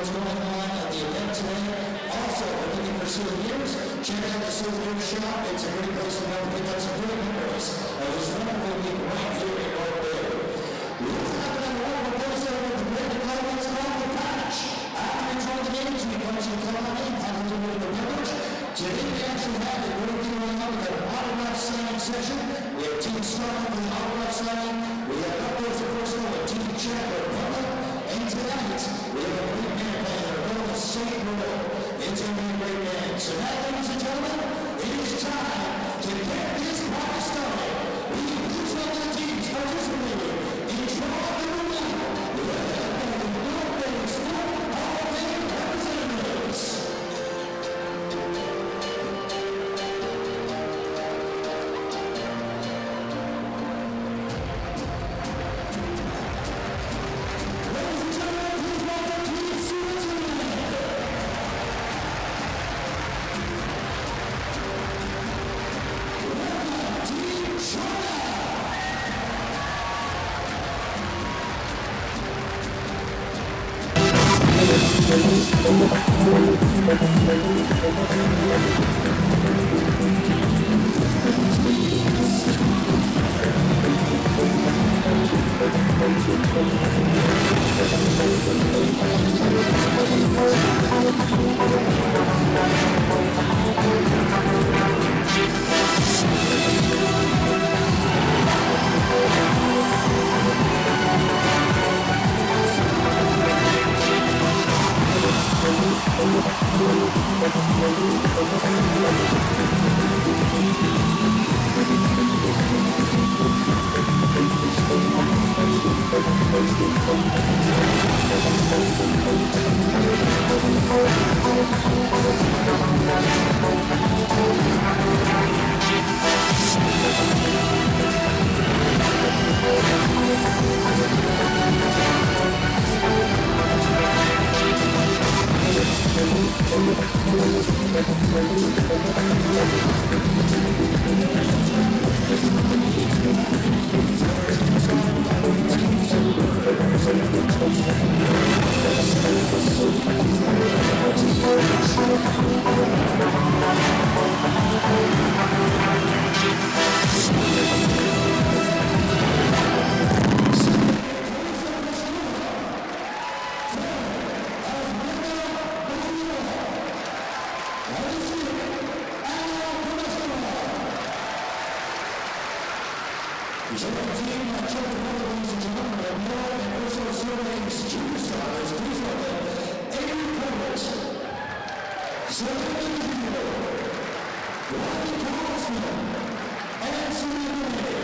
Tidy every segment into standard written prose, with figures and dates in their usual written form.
what's going on at the event today. Also, if you're looking for souvenirs, check out the souvenir shop. It's a great place to go and pick up some great memories of this wonderful week right here in North Bay. We also have another wonderful place over at the great developments called The Patch. After you join the games, we want you to come on in, have a little bit of a beverage. Today we actually have a great thing going on. We have an autograph signing session. We have teams starting with the autograph signing. We have upwards of course with Team Czech Republic. And tonight, we have a great band playing their Golden State Royal. It's going to be a great band. So now, ladies and gentlemen, it is time to get this party started. We use all the teams participating in draw number one. We have the North Bay Sport Hall of Fame representatives. Czech Republic, ladies and gentlemen, we have more and also serving superstars. Please welcome Adrian Provitz, Zachary Hero, Rodney Carlson, and Serena May.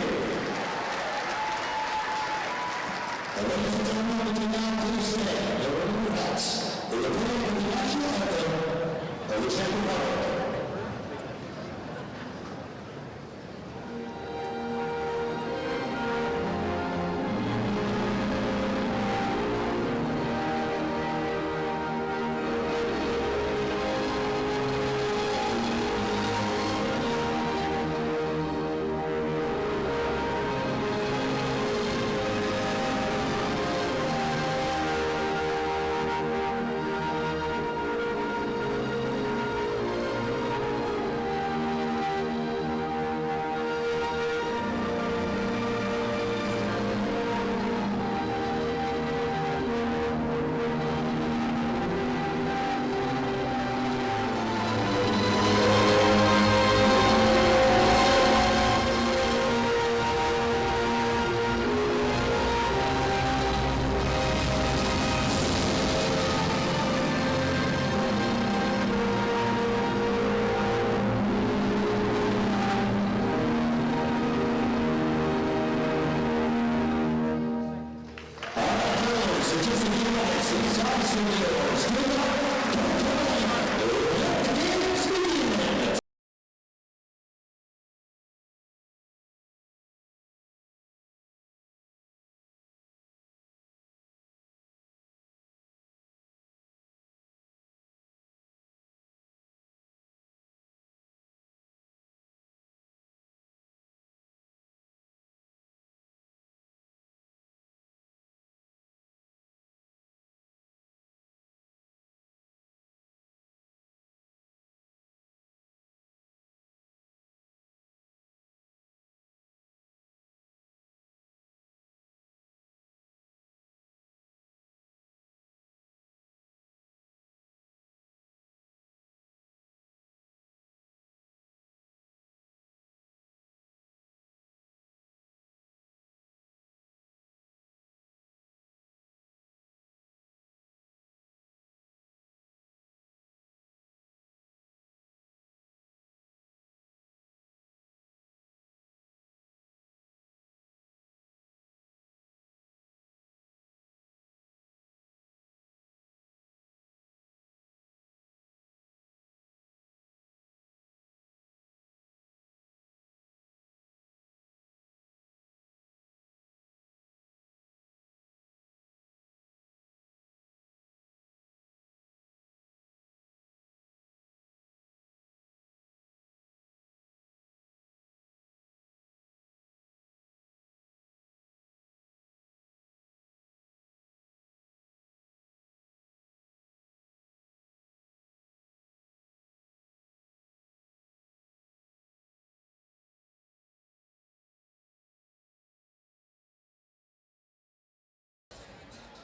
Ladies and gentlemen, we can now please stand and remove your hats in the playing of the national anthem of the Czech Republic.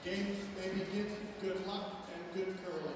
Games may begin. Good luck and good curling.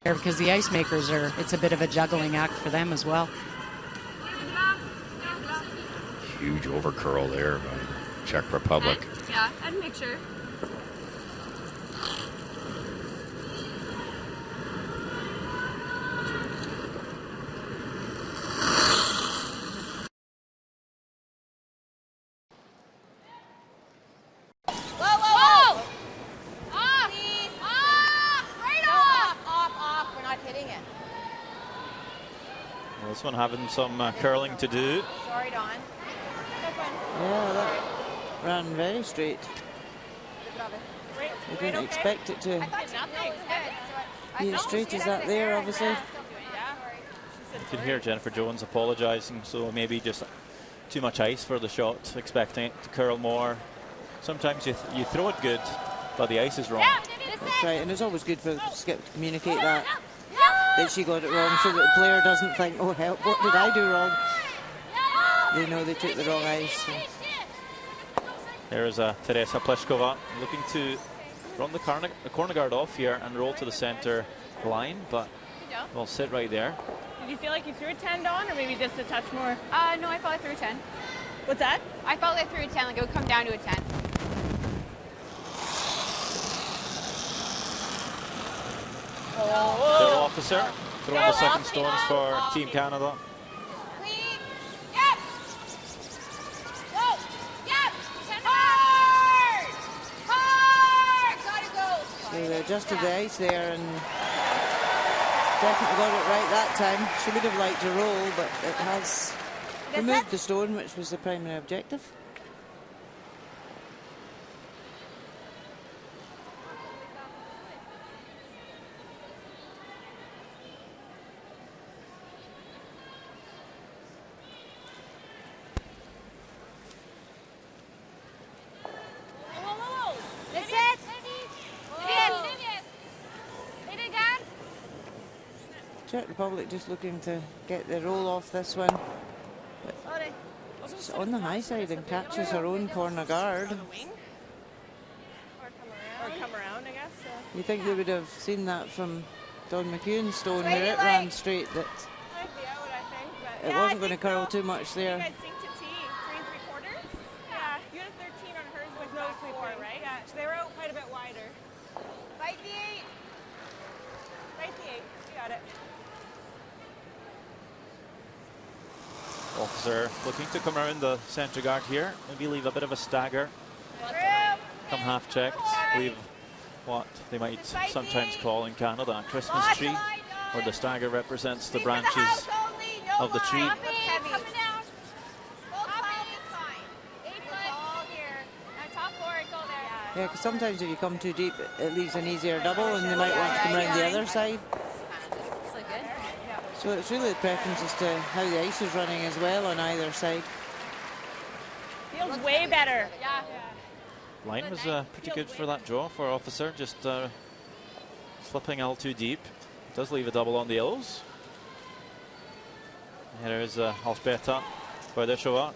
Because the ice makers it's a bit of a juggling act for them as well. Huge overcurl there by Czech Republic. Yeah, and make sure. This one having some curling to do. Sorry, Don. Yeah, that ran very straight. I didn't expect it to be as straight as that there, obviously. You can hear Jennifer Jones apologising, so maybe just too much ice for the shot, expecting it to curl more. Sometimes you throw it good, but the ice is wrong. That's right, and it's always good for Skip to communicate that she got it wrong, so that the player doesn't think, oh help, what did I do wrong? They know they took the wrong ice. So. There's Teresa Pliskova looking to run the corner guard off here and roll to the centre line, but will sit right there. Did you feel like you threw a 10, Don, or maybe just a touch more? No, I felt I threw a 10. What's that? I felt I threw a 10, like it would come down to a 10. Field officer throwing the second stones for Team Canada. Clean. Yep. Go. Yep. Hard. Hard. Gotta go. So they adjusted the ice there and definitely got it right that time. She would have liked to roll, but it has removed the stone, which was the primary objective. Czech Republic just looking to get the roll off this one. But it's on the high side and catches her own corner guard. Or come around, I guess. You think they would have seen that from Don McEwen's stone where it ran straight, that it wasn't going to curl too much there. You guys synced to T, 3 3/4? Yeah, you had a 13 on hers with no 4, right? Yeah, so they were out quite a bit wider. Fight the 8. Fight the 8, you got it. Officer looking to come around the centre guard here. Maybe leave a bit of a stagger. Come half checked. Leave what they might sometimes call in Canada a Christmas tree, where the stagger represents the branches of the tree. Yeah, because sometimes if you come too deep, it leaves an easier double, and they might want to come around the other side. So it's really the preference as to how the ice is running as well on either side. Feels way better. Yeah. Line was pretty good for that draw for Officer, just slipping a little too deep. Does leave a double on the yellows. Here is Alsbeta Berdeshova.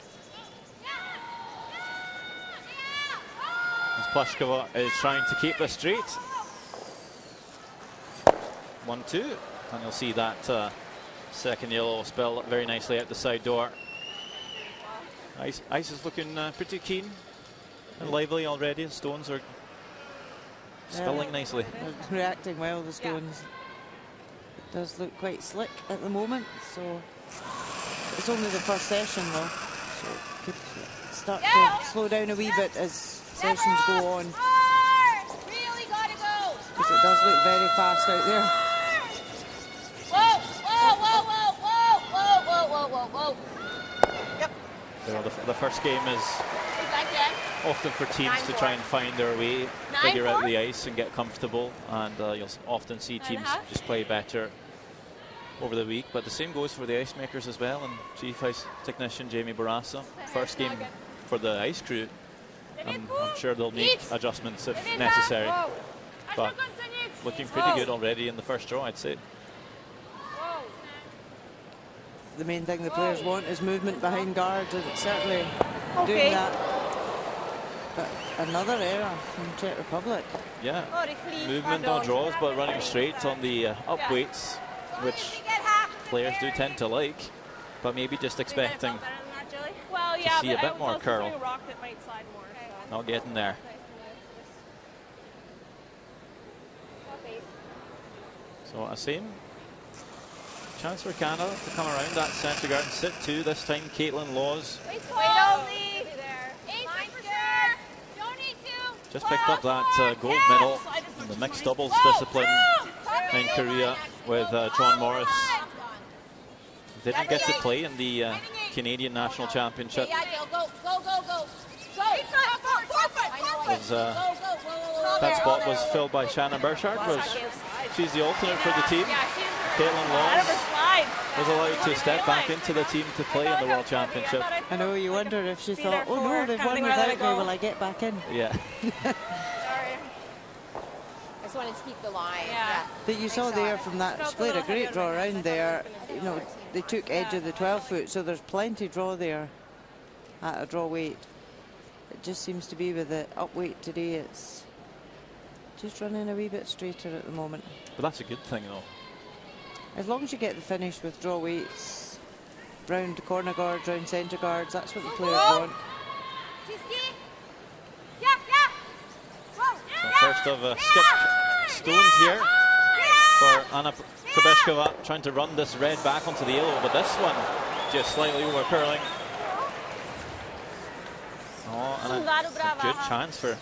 As Plashkova is trying to keep this straight. 1-2, and you'll see that second yellow spell very nicely out the side door. Ice is looking pretty keen and lively already. The stones are spilling nicely. They're reacting well, the stones. It does look quite slick at the moment, so it's only the first session though, so it could start to slow down a wee bit as sessions go on. Really gotta go. Because it does look very fast out there. Whoa, whoa, whoa, whoa, whoa, whoa, whoa, whoa, whoa, whoa. Yep. You know, the first game is often for teams to try and find their way, figure out the ice and get comfortable, and you'll often see teams just play better over the week, but the same goes for the ice makers as well. And Chief Ice Technician Jamie Barassa, first game for the ice crew, I'm sure they'll make adjustments if necessary, but looking pretty good already in the first draw, I'd say. The main thing the players want is movement behind guards, and it's certainly doing that. But another error from Czech Republic. Yeah, movement on draws, but running straight on the up weights, which players do tend to like, but maybe just expecting to see a bit more curl. Not getting there. So a same chance for Canada to come around that centre guard and sit two. This time Caitlin Laws just picked up that gold medal in the mixed doubles discipline in Korea with John Morris. Didn't get to play in the Canadian National Championship. That spot was filled by Shannon Burchard. She's the alternate for the team. Caitlin Laws was allowed to step back into the team to play in the World Championship. I know, you wonder if she thought, oh no, they've won without me, will I get back in? Yeah. I just wanted to keep the line. But you saw there from that, she played a great draw around there. You know, they took edge of the 12 foot, so there's plenty draw there at a draw weight. It just seems to be with the up weight today, it's just running a wee bit straighter at the moment. But that's a good thing though. As long as you get the finish with draw weights, round corner guards, round centre guards, that's what the players want. So first of skipped stones here for Anna Kubeshkova, trying to run this red back onto the yellow, but this one just slightly over curling. Oh, and a good chance for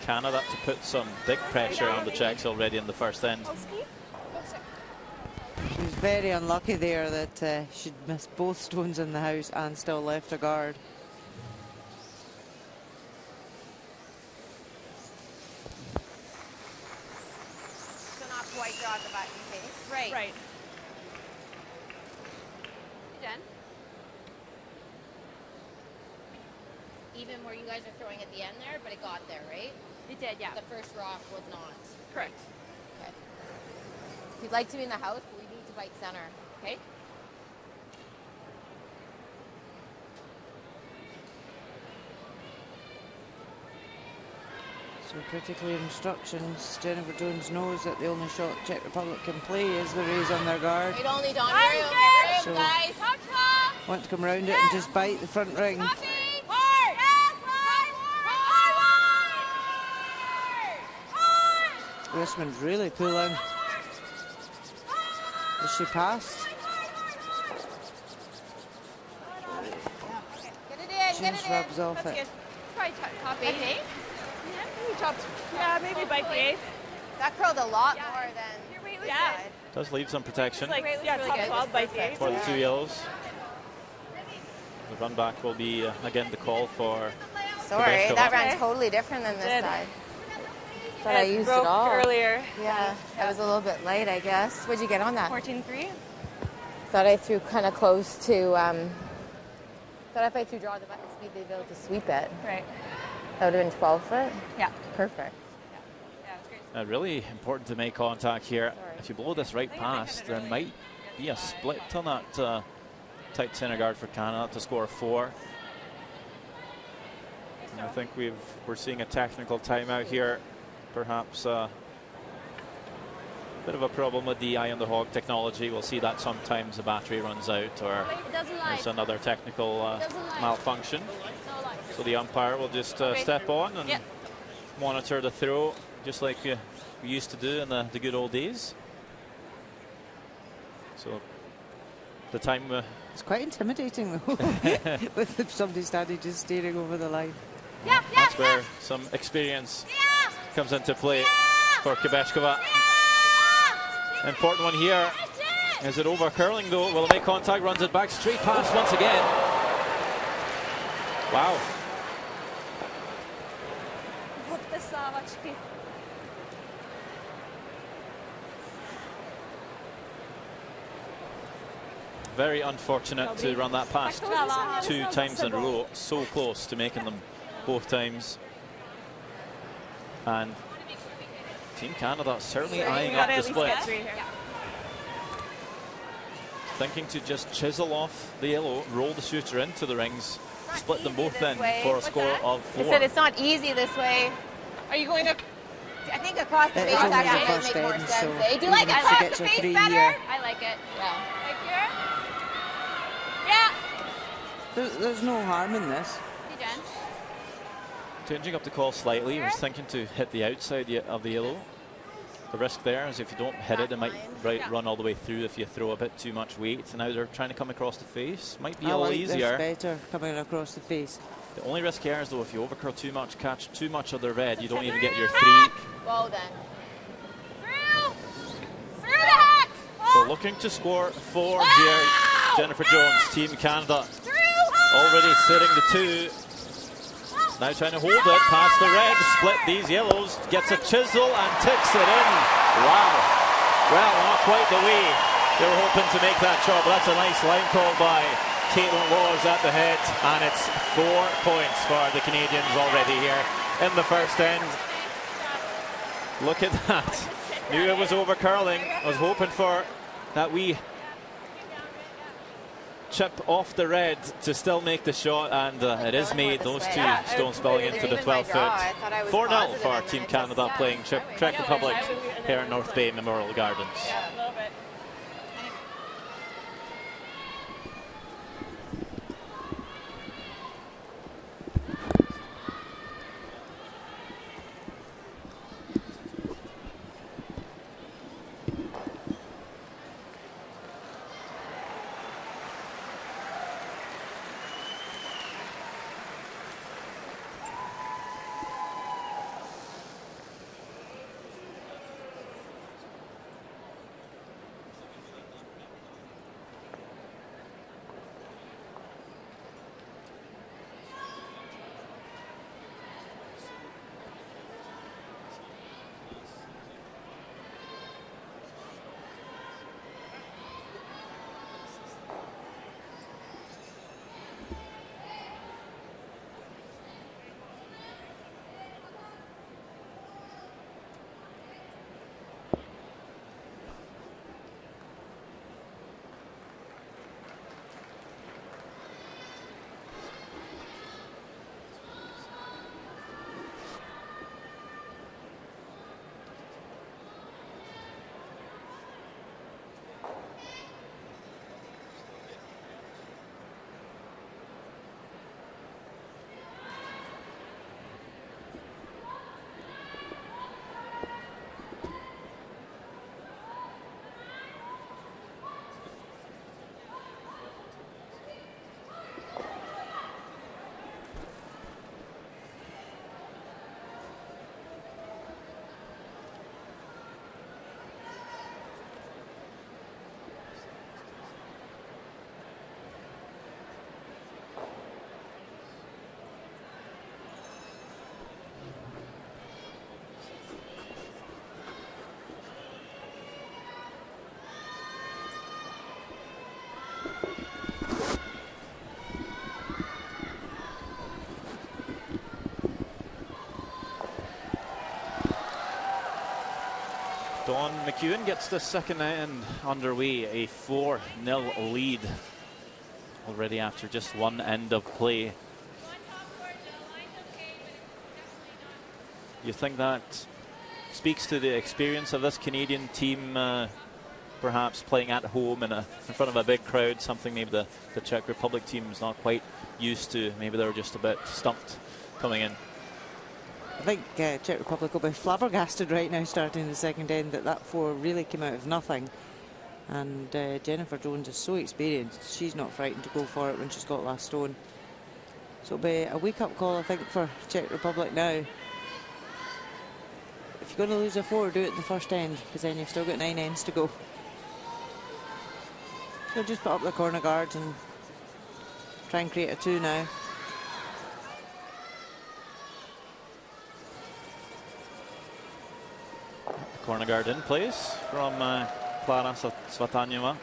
Canada to put some big pressure on the Czechs already in the first end. She was very unlucky there that she'd missed both stones in the house and still left a guard. So not quite draw the button, okay? Right. Right. Jen? Even where you guys are throwing at the end there, but it got there, right? It did, yeah. The first rock was not. Correct. Okay. We'd like to be in the house, but we need to bite center, okay? So pretty clear instructions. Jennifer Jones knows that the only shot Czech Republic can play is the raise on their guard. Wait, only Don So guys. want to come around it and just bite the front ring. This one's really pulling. Is she passed? patience rubs off That's it. good. Probably top 8. Okay. Yeah, maybe top. Yeah, maybe bite the 8. That curled a lot more than Your weight was yeah. good. Does leave some protection Like, Weight was yeah, really top good. 12 bite the 8. for the 2 yellows. The run back will be again the call for. Sorry, Quebec that Cup. ran totally different than this Did. side. But I used it broke all. earlier. Yeah, I was a little bit late, I guess. What'd you get on that? 14.3. Thought I threw kind of close to. Thought if I threw draw the button speed, they'd be able to sweep it. Right. That would have been 12 foot. Yeah. Perfect. Yeah, it was great. Really important to make contact here. Sorry. If you blow this right past, there might be a split on that tight center guard for Canada to score 4. And I think we're seeing a technical timeout here. Perhaps a bit of a problem with the eye on the hog technology. We'll see that sometimes the battery runs out or there's another technical malfunction. So the umpire will just step on and monitor the throw, just like we used to do in the good old days. So the time... It's quite intimidating though, with somebody standing just staring over the line. That's where some experience comes into play for Quebecova. Important one here. Is it over curling though? Will it make contact? Runs it back straight past once again. Wow. Very unfortunate to run that past 2 times in a row. So close to making them both times. And Team Canada certainly eyeing up the split. Thinking to just chisel off the yellow, roll the shooter into the rings, split them both in for a score of 4. I said it's not easy this way. Are you going to? I think across the face It's only the actually might first make more end, sense. so Eh? Do you like even if she across gets the her face 3 better? here. I like it. Yeah. Like here? Yeah. There's no harm in this. Hey, Jen. Changing up the call slightly, he was thinking to hit the outside of the yellow. The risk there is if you don't hit it, it might run all the way through if you throw a bit too much weight. And now they're trying to come across the face. Might be I a little like easier. this better, coming across the face. The only risk here is though if you overcurl too much, catch too much of the red, you don't even get your 3. Well then. Through the hack! So looking to score 4 here, Jennifer Jones, Team Canada. Already sitting the 2. Now trying to hold it past the red, split these yellows, gets a chisel and ticks it in. Wow. Well, not quite the way they were hoping to make that shot, but that's a nice line call by Caitlin Laws at the head, and it's 4 points for the Canadians already here in the first end. Look at that. Knew it was over curling. I was hoping for that wee chip off the red to still make the shot, and it is made. Those 2 stones spilling into the 12th foot. 4-0 for Team Canada playing Czech Republic here in North Bay Memorial Gardens. Yeah, a little bit. Sean McEwen gets the second end underway, a 4-0 lead already after just one end of play. You think that speaks to the experience of this Canadian team, perhaps playing at home in front of a big crowd, something maybe the Czech Republic team is not quite used to. Maybe they're just a bit stumped coming in. I think Czech Republic will be flabbergasted right now starting the second end that 4 really came out of nothing. And Jennifer Jones is so experienced, she's not frightened to go for it when she's got last stone. So it'll be a wake-up call, I think, for Czech Republic now. If you're going to lose a 4, do it in the first end, because then you've still got 9 ends to go. So just put up the corner guards and try and create a 2 now. Corner guard in place from Klara Svataniova.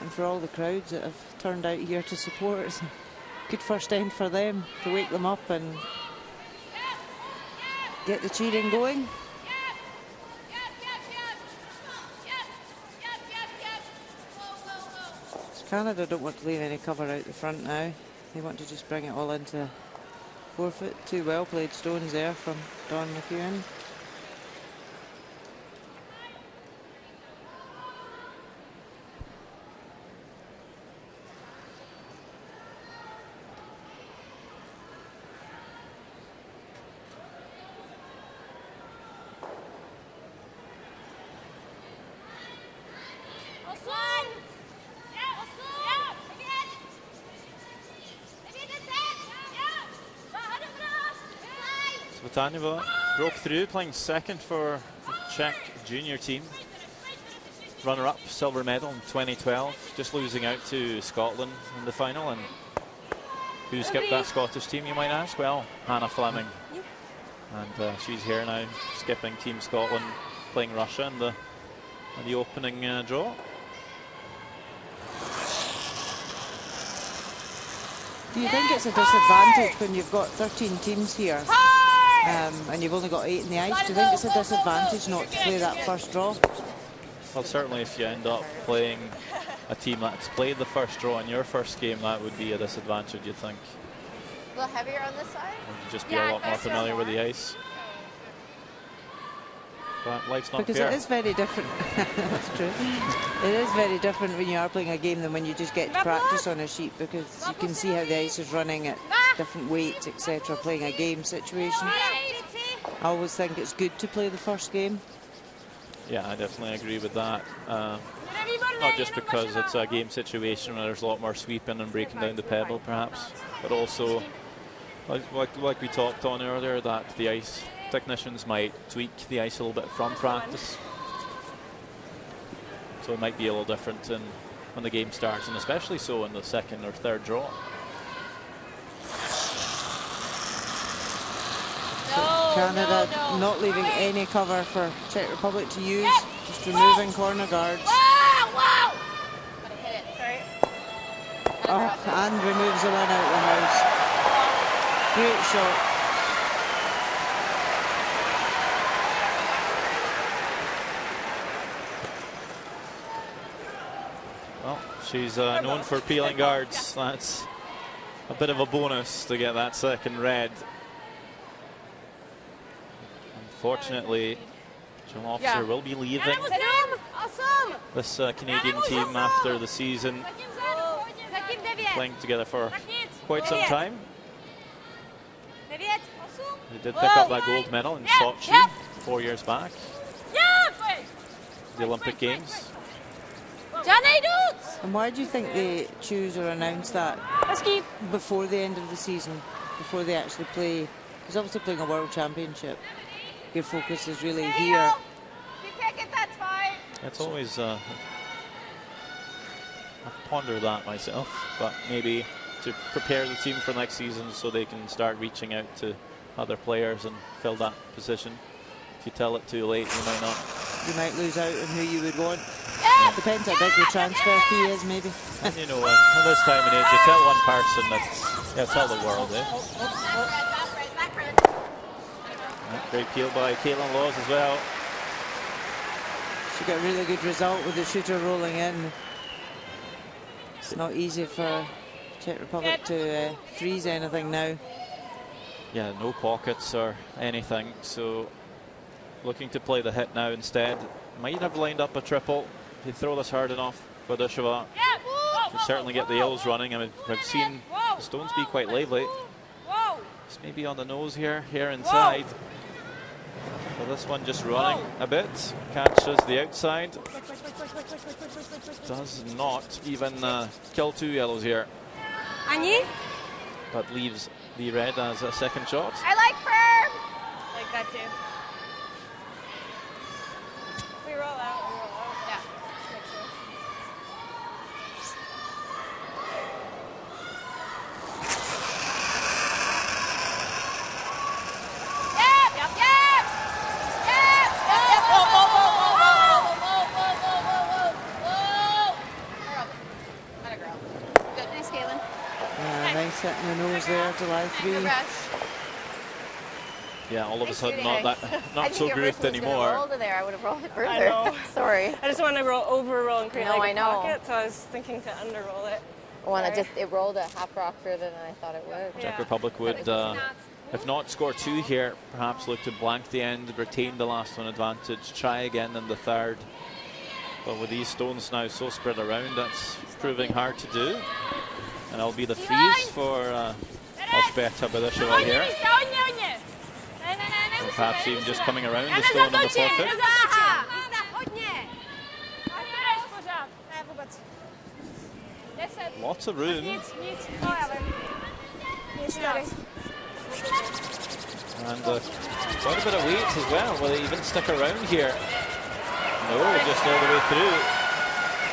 And for all the crowds that have turned out here to support, it's a good first end for them to wake them up and get the cheering going. Canada don't want to leave any cover out the front now. They want to just bring it all into 4 foot. 2 well played stones there from Don McEwen. Svataniova broke through, playing second for the Czech junior team. Runner-up, silver medal in 2012, just losing out to Scotland in the final. And who skipped that Scottish team, you might ask? Well, Hannah Fleming. And she's here now, skipping Team Scotland, playing Russia in the opening draw. Do you think it's a disadvantage when you've got 13 teams here? And you've only got 8 in the ice? Do you think it's a disadvantage not to play that first draw? Well, certainly if you end up playing a team that's played the first draw in your first game, that would be a disadvantage, you'd think. A little heavier on this side? Or you'd just be a lot more familiar with the ice. But life's not because fair. It is very different. That's true. It is very different when you are playing a game than when you just get to practice on a sheet, because you can see how the ice is running at different weights, etc. Playing a game situation. I always think it's good to play the first game. Yeah, I definitely agree with that. Not just because it's a game situation where there's a lot more sweeping and breaking down the pebble, perhaps, but also, like we talked on earlier, that the ice technicians might tweak the ice a little bit from practice. So it might be a little different when the game starts, and especially so in the second or third draw. Canada not leaving any cover for Czech Republic to use, just removing corner guards. Wow! But hit it. Sorry. And removes the one out of the house. Great shot. Well, she's known for peeling guards. That's a bit of a bonus to get that second red. Unfortunately, Jill Officer will be leaving this Canadian team after the season, playing together for quite some time. They did pick up that gold medal in Sochi 4 years back, the Olympic Games. And why do you think they choose or announce that before the end of the season, before they actually play? Because obviously playing a World Championship, your focus is really here. It's always, I ponder that myself, but maybe to prepare the team for next season so they can start reaching out to other players and fill that position. If you tell it too late, you might not you might lose out on who you would want. Yep. Depends how big the transfer fee is, maybe. And you know, at this time and age, you tell one person, tell the world, eh? Great peel by Caitlin Laws as well. She got a really good result with the shooter rolling in. It's not easy for Czech Republic to freeze anything now. Yeah, no pockets or anything, so looking to play the hit now instead. Might have lined up a triple. If you throw this hard enough, Badisheva can certainly get the L's running. I mean, I've seen the stones be quite lively. It's maybe on the nose here inside. But this one just running a bit, catches the outside. Does not even kill 2 yellows here. Annie? But leaves the red as a second shot. I like firm. Like that too. We roll out. Yeah. Just make sure. Yep. Yep. Yep. Yep. Yep. Whoa, whoa, whoa, whoa, whoa, whoa, whoa, whoa, whoa. Not a girl. Good. Nice, Caitlin. Nice hit in the nose there, July 3. Yeah, all of a sudden Nice not so grooved anymore. Roll to there. I would have rolled it further. I know. Sorry. I just want to over roll and create No, like I a know. pocket, so I was thinking to under roll it. One that it rolled a half rock further than I thought it would. Czech Republic would, if not score 2 here, perhaps look to blank the end, retain the last one advantage, try again in the third. But with these stones now so spread around, that's proving hard to do. And it'll be the freeze for Elżbieta Badisheva here. Or perhaps even just coming around the stone on the forfeit. Lots of room. And quite a bit of weight as well. Will they even stick around here? No, just all the way through.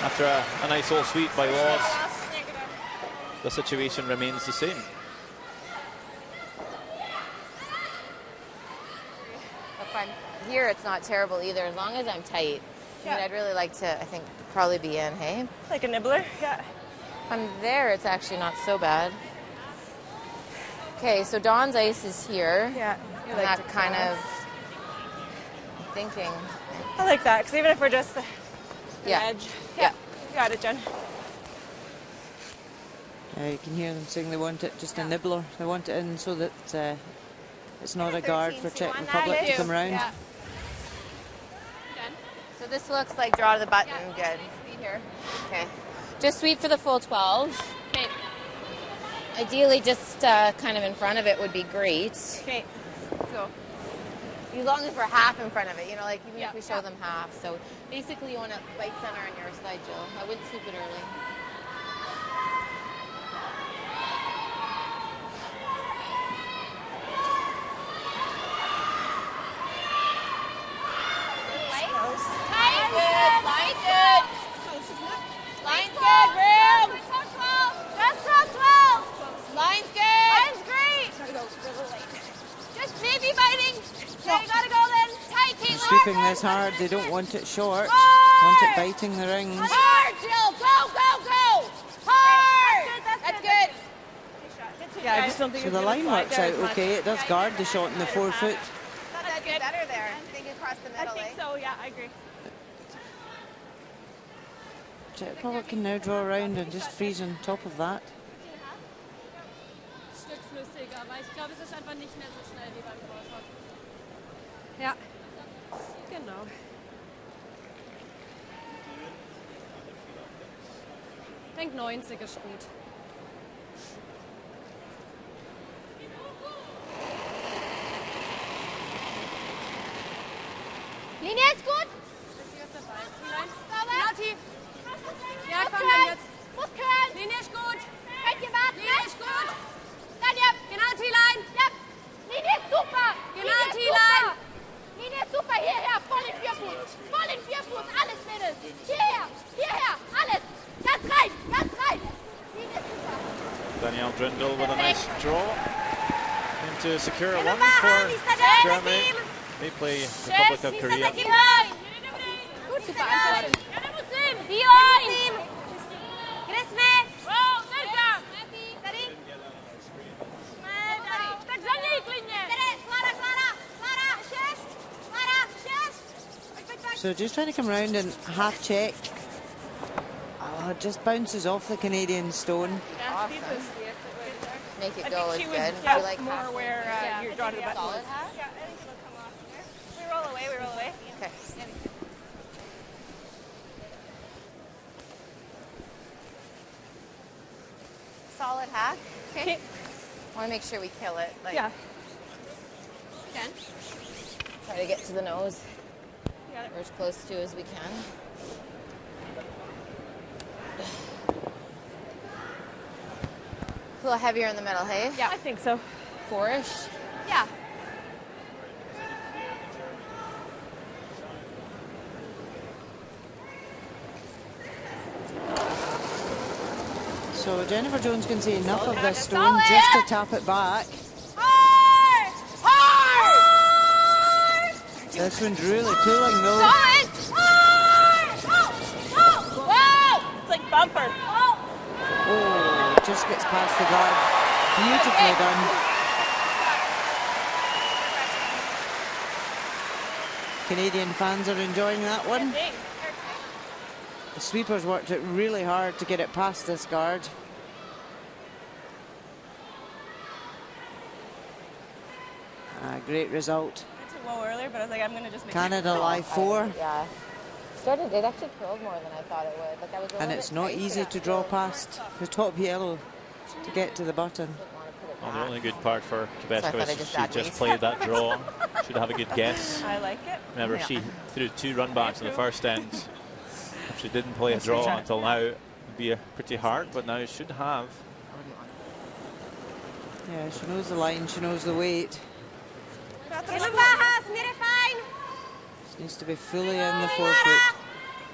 After a nice old sweep by Laws, the situation remains the same. Here it's not terrible either, as long as I'm tight. I mean, I'd really like to, I think, probably be in, hey? Like a nibbler, yeah. If I'm there, it's actually not so bad. Okay, so Dawn's ice is here. Yeah. And that kind of thinking. I like that, because even if we're just an Yeah. edge. Yeah. You got it, Jen. You can hear them saying they want it just a nibbler. They want it in so that it's not a guard for Czech Republic to come around. Yeah. So this looks like draw to the button. Good. Here. Okay. Just sweep for the full 12. Okay. Ideally, just kind of in front of it would be great. Okay. So, as long as we're half in front of it, you know, like even if we show them half. So basically, you want to bite center on your side, Jill. I wouldn't sweep it early. Line's good, Room. Just throw 12. Line's good. Line's great. Just maybe biting. Okay, you gotta go then. Tight, Caitlin. Sweeping this hard, they don't want it short. Want it biting the rings. Hard, Jill. Go, go, go. Hard. That's good. Yeah, I just don't think So it's the gonna line fly works down out as much. okay. It does guard the shot in the 4 foot. That'd be better there. I think across the I middle, think so, yeah, I agree. Czech Republic can now draw around and just freeze on top of that. Stück flüssiger, weil ich glaube, es ist einfach nicht mehr so schnell wie beim Vorschlag. Ja, genau. Ich denke 90 ist gut. Linie ist gut. Ja, tief. Ja, komm dann jetzt. Muss können. Linie ist gut. Könnt ihr warten? Linie ist gut. Dann ja. Genau, T-Line. Ja. Linie ist super. Genau, Linie ist T-Line. super. Linie ist super. Hierher. Voll in 4 Fuß. Voll in 4 Fuß. Alles, Mädels. Hierher. Hierher. Alles. Ganz rein. Ganz rein. Linie ist super. Danielle Drindle with a nice draw into secure a 1 for Germany. They play Republic of Korea. Bílej! Kde jsme? Tady? Jsme tady. Tak za něj klidně. Klára, 6. Klára, 6. So just trying to come round and half check. Oh, it just bounces off the Canadian stone. Make it go is good. Yeah, We like more half. where your daughter button Solid was. half? Yeah, I think it'll come off here. We roll away. Okay. Solid half. Okay. Want to make sure we kill it. Like, Yeah. Again. Try to get to the nose. Got it. Or as close to as we can. A little heavier in the middle, hey? Yeah, I think so. 4-ish. Yeah. So Jennifer Jones can see enough of this stone just to tap it back. Hard! This one's really pulling though. Hard! Wow! It's like bumper. Oh, just gets past the guard. Beautifully done. Canadian fans are enjoying that one. The sweepers worked it really hard to get it past this guard. Great result. I took low earlier, but I was like, I'm going to just make Canada live 4. Yeah. It actually curled more than I thought it would. Like I was a And little it's bit not tight for easy that to draw curl. past the top yellow to get to the button. Well, the only good part for So I thought I Kebesco is just she add just weight. played that draw. Should have a good guess. I like it. Remember, she threw 2 run backs in the first end. If she didn't play a draw until now, it would be pretty hard, but now she should have. Yeah, she knows the line, she knows the weight. Jenom váha, směr je fajn. She needs to be fully in the forefoot.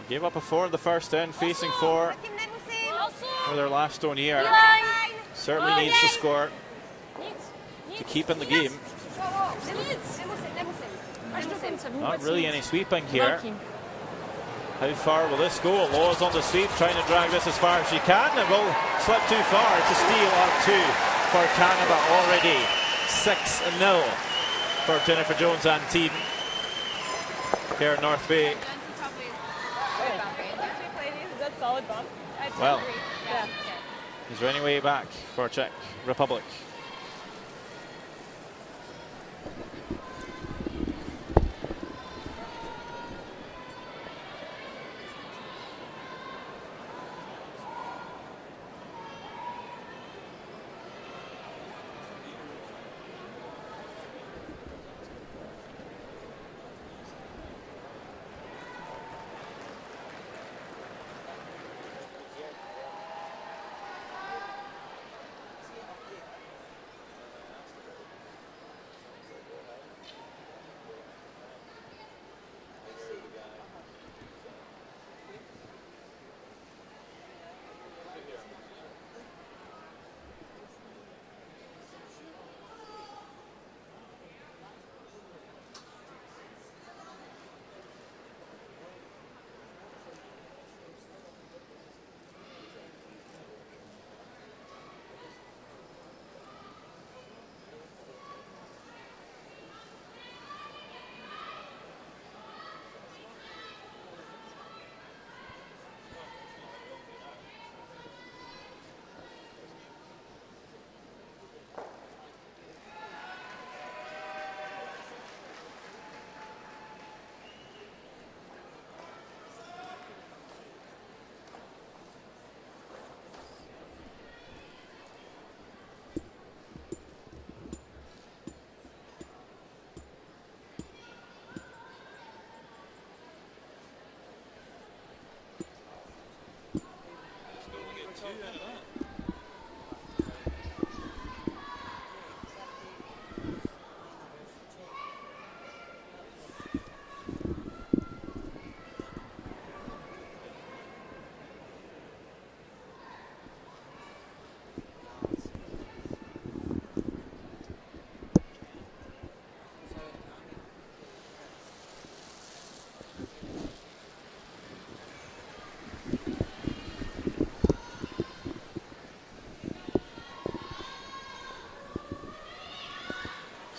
Gave up a 4 in the first end, facing 4 Zatím nemusím. for their last stone here. Fajn. Certainly needs to score to keep in the game. Nemusím. Not really any sweeping here. How far will this go? Laws on the sweep, trying to drag this as far as she can, and will slip too far. It's a steal on 2 for Canada already. 6-0 for Jennifer Jones and team here in North Bay. Is that solid bump? Well, Yeah. is there any way back for Czech Republic?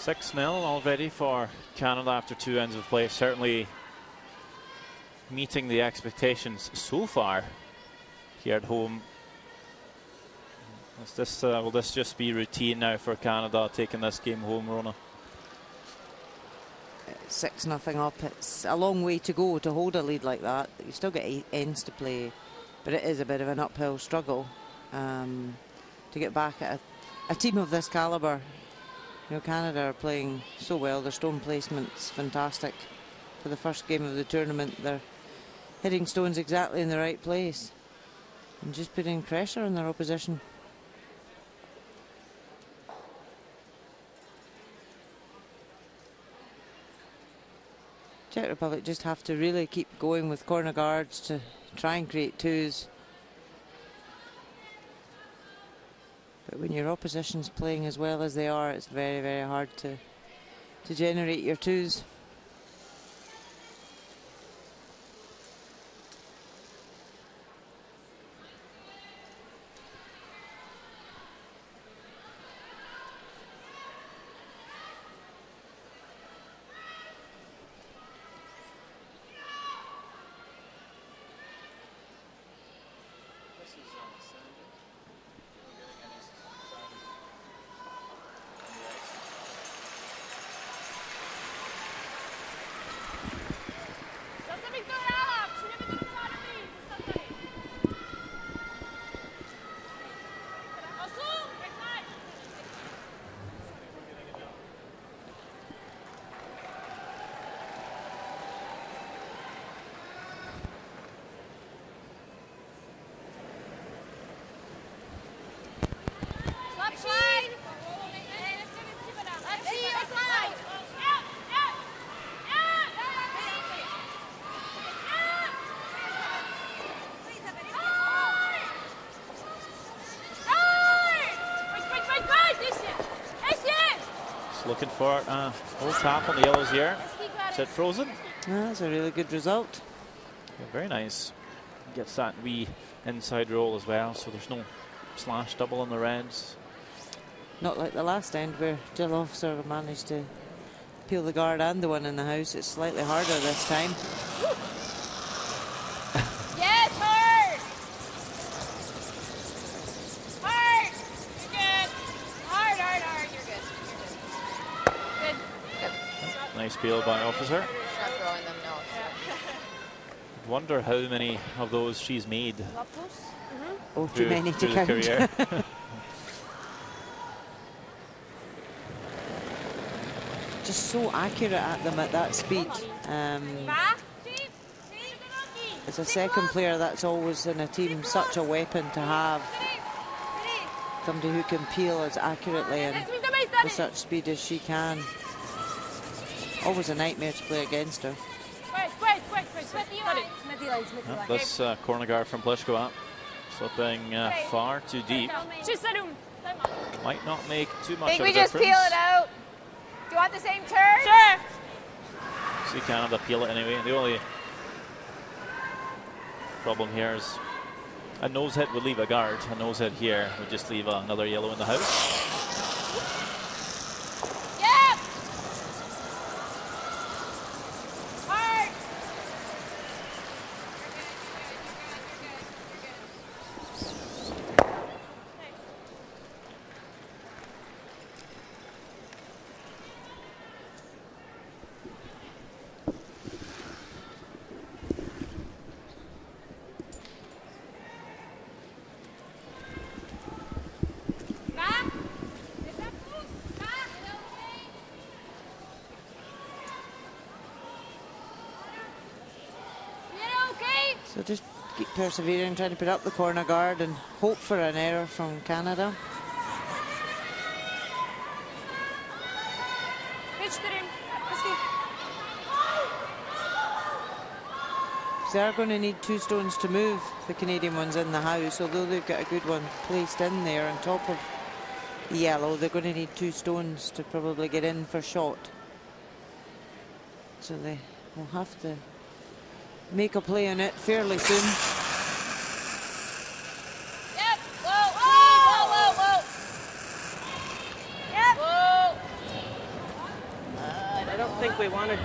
6-0 already for Canada after 2 ends of play. Certainly meeting the expectations so far here at home. Will this just be routine now for Canada taking this game home, Rona? 6-0 up. It's a long way to go to hold a lead like that. You still get 8 ends to play, but it is a bit of an uphill struggle to get back at a team of this calibre. You know, Canada are playing so well. Their stone placement's fantastic for the first game of the tournament. They're hitting stones exactly in the right place and just putting pressure on their opposition. Czech Republic just have to really keep going with corner guards to try and create twos. But when your opposition's playing as well as they are, it's very, very hard to generate your twos. Looking for a full tap on the yellows here. Is it frozen? That's a really good result. Yeah, very nice. Gets that wee inside roll as well, so there's no slash double on the reds. Not like the last end where Jilov sort of managed to peel the guard and the one in the house. It's slightly harder this time. Yes, hard! Hard! You're good. Hard, hard, hard. You're good. Good. Nice peel by Officer. Not throwing them, no. Wonder how many of those she's made. Oh, too many to count. Career. Just so accurate at them at that speed. As a second player, that's always in a team such a weapon to have. Somebody who can peel as accurately and with such speed as she can. Always a nightmare to play against her. This corner guard from Pliskova slipping far too deep. Might not make too much of a we difference. just peel it out. Do you want the same turn? Sure. See Canada peel it anyway. The only problem here is a nose hit would leave a guard. A nose hit here would just leave another yellow in the house. Yep. Hard. So just keep persevering, trying to put up the corner guard and hope for an error from Canada. They're going to need 2 stones to move the Canadian ones in the house, although they've got a good one placed in there on top of the yellow. They're going to need 2 stones to probably get in for shot. So they will have to make a play on it fairly soon. Yep. Whoa, whoa, whoa, whoa. Yep. Whoa. I don't think we wanted.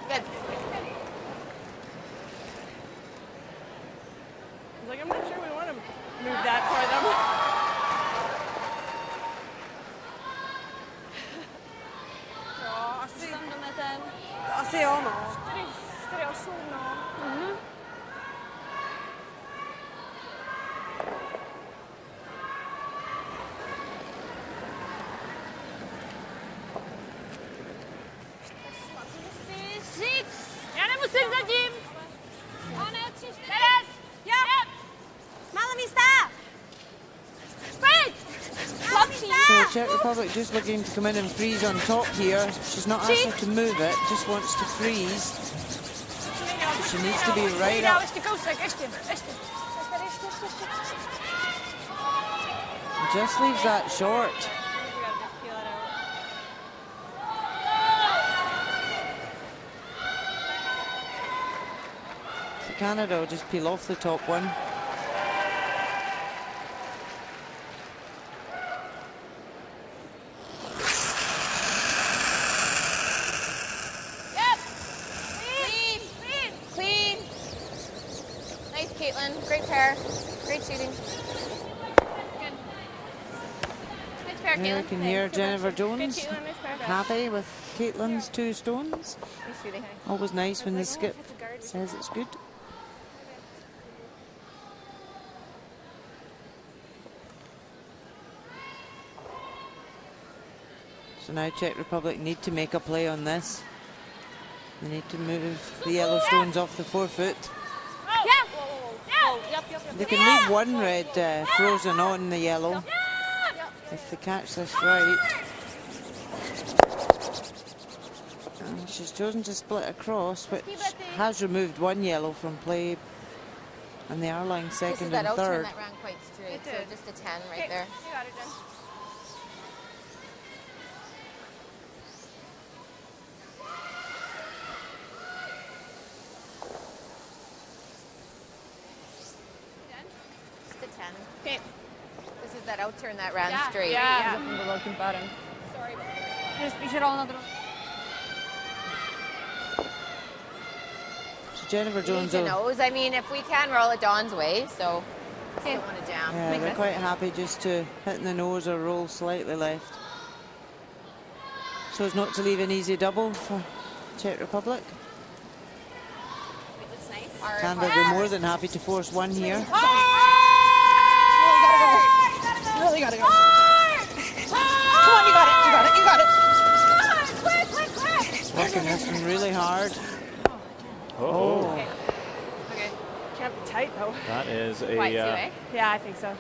Good. Like, I'm not sure we want to move that for them. Ja, asi jo, no. 4-8, no. Já nemusím zatím. Teraz. Jo. Málo místa. Pojď. So Czech Republic just looking to come in and freeze on top here. She's not asked her to move it, just wants to freeze. But she needs to be right up. Ještě kousek, ještě. Just leaves that short. So Canada will just peel off the top one. Clean. Nice, Caitlin. Great pair. Great shooting. Nice pair, There we Caitlin. can hear Jennifer Good, Jones Caitlin. Nice pair. happy with Caitlin's 2 stones. Nice shooting. Always nice when the skip says it's good. So now Czech Republic need to make a play on this. They need to move the yellow stones off the 4 foot. They can leave one red frozen on the yellow if they catch this right. And she's chosen to split across, which has removed one yellow from play, and they are lying second and third. That ran quite straight, so just a 10 right there. You got it, Jen. Just a 10. Okay. This is that out turn that ran straight. Yeah. Sorry. Just spíš roll na druhou. So Jennifer Jones Need to will, nose. I mean, if we can roll it Dawn's way, so just don't want to jam. yeah, they're quite happy just to hit in the nose or roll slightly left. So as not to leave an easy double for Czech Republic. Looks nice. Canada will be more than happy to force one here. Really gotta go. Come on, you got it. Quick. Working this one really hard. Oh. Okay. Can't be tight, though. That is a Quite too, eh? Yeah, I think so.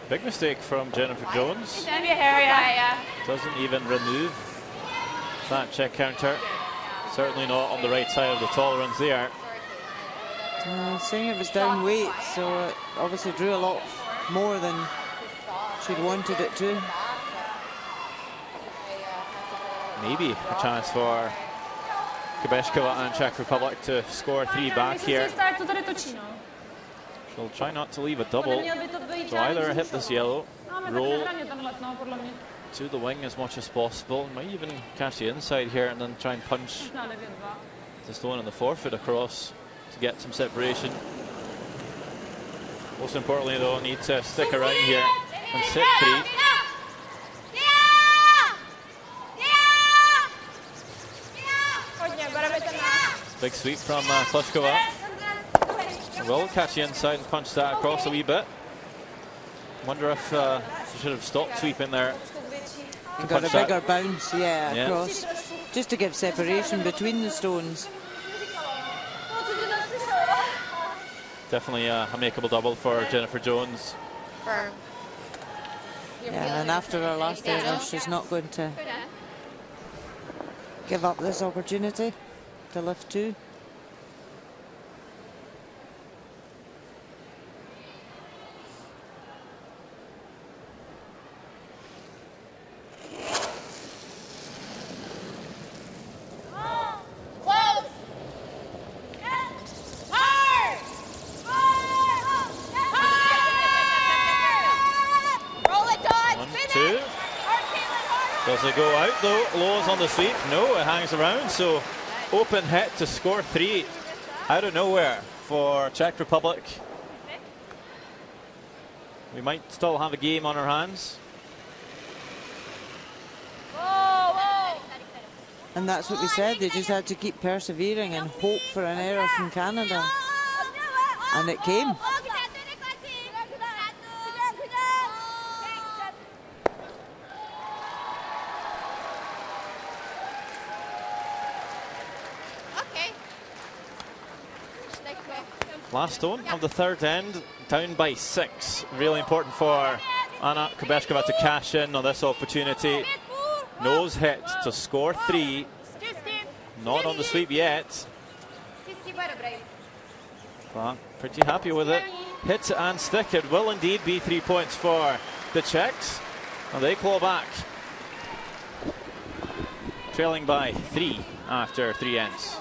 big mistake from Jennifer Jones. Maybe a hair, yeah. Doesn't even remove that check counter. Certainly not on the right side of the tolerance there. Saying it was down weight, so it obviously drew a lot more than she'd wanted it to. Maybe a chance for Kubeškova and Czech Republic to score 3 back here. She'll try not to leave a double. So either hit this yellow, roll to the wing as much as possible, might even catch the inside here and then try and punch the stone on the 4 foot across to get some separation. Most importantly though, need to stick around here and sit 3. Big sweep from Pliskova. Will catch the inside and punch that across a wee bit. Wonder if she should have stopped sweeping there. And got a bigger bounce, yeah, across. Just to give separation between the stones. Definitely a makeable double for Jennifer Jones. Yeah, and after her last error, she's not going to give up this opportunity to lift 2. Does it go out though? Lowe's on the sweep. No, it hangs around. So open hit to score 3 out of nowhere for Czech Republic. We might still have a game on our hands. And that's what we said. They just had to keep persevering and hope for an error from Canada. And it came. Last stone of the third end, down by 6. Really important for Anna Kubeshkova to cash in on this opportunity. Nose hit to score 3. Not on the sweep yet. But pretty happy with it. Hit and stick. It will indeed be 3 points for the Czechs. And they claw back. Trailing by 3 after 3 ends.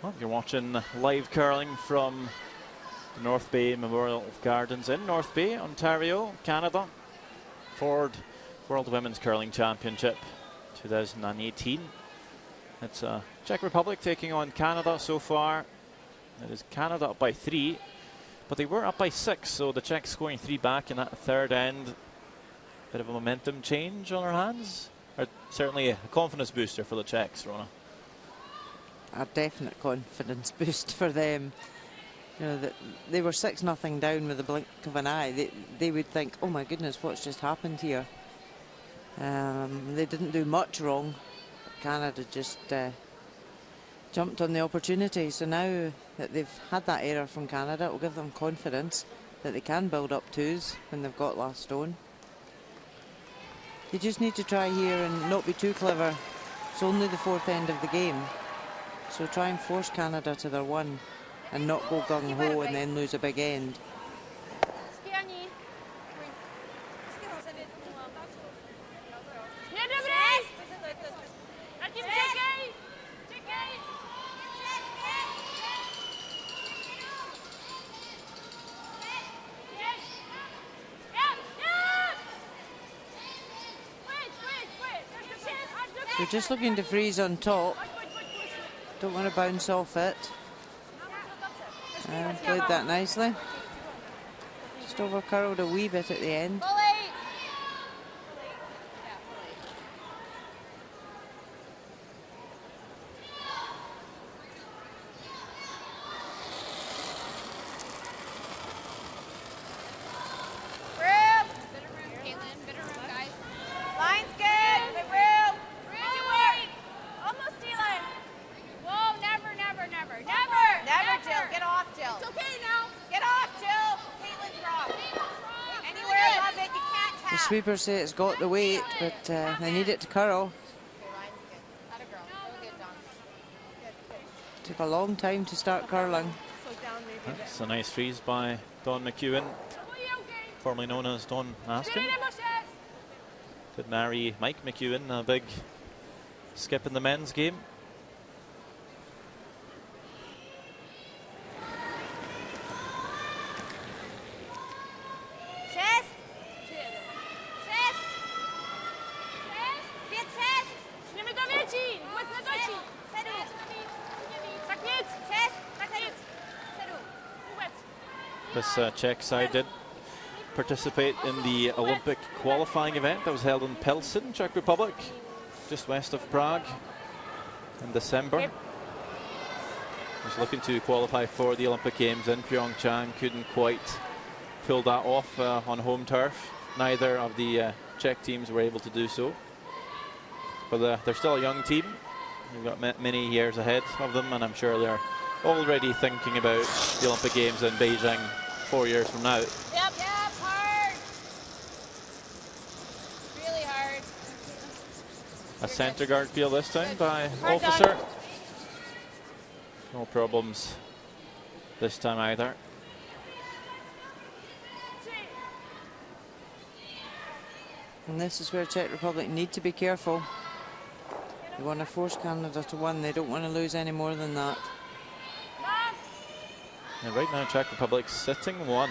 Well, you're watching live curling from the North Bay Memorial Gardens in North Bay, Ontario, Canada. Ford World Women's Curling Championship 2018. It's Czech Republic taking on Canada so far. It is Canada up by 3, but they were up by 6, so the Czechs scoring 3 back in that third end. Bit of a momentum change on our hands, or certainly a confidence booster for the Czechs, Rona. A definite confidence boost for them. You know, that they were 6-0 down with a blink of an eye. They would think, oh my goodness, what's just happened here? They didn't do much wrong. Canada just jumped on the opportunity. So now that they've had that error from Canada, it will give them confidence that they can build up 2s when they've got last stone. They just need to try here and not be too clever. It's only the 4th end of the game. So try and force Canada to their 1 and not go gung-ho and then lose a big end. We're just looking to freeze on top. Don't want to bounce off it. Played that nicely. Just over curled a wee bit at the end. sweepers say it's got the weight, but they need it to curl. Took a long time to start curling. That's a nice freeze by Don McEwen, formerly known as Don Askin. Could marry Mike McEwen, a big skip in the men's game. This Czech side did participate in the Olympic qualifying event that was held in Pilsen, Czech Republic, just west of Prague in December. Was looking to qualify for the Olympic Games in Pyeongchang, couldn't quite pull that off on home turf. Neither of the Czech teams were able to do so. But they're still a young team. They've got many years ahead of them, and I'm sure they're already thinking about the Olympic Games in Beijing 4 years from now. Yep, hard. Really hard. A centre guard field this time by Officer. No problems this time either. And this is where Czech Republic need to be careful. They want to force Canada to win. They don't want to lose any more than that. And right now Czech Republic sitting one,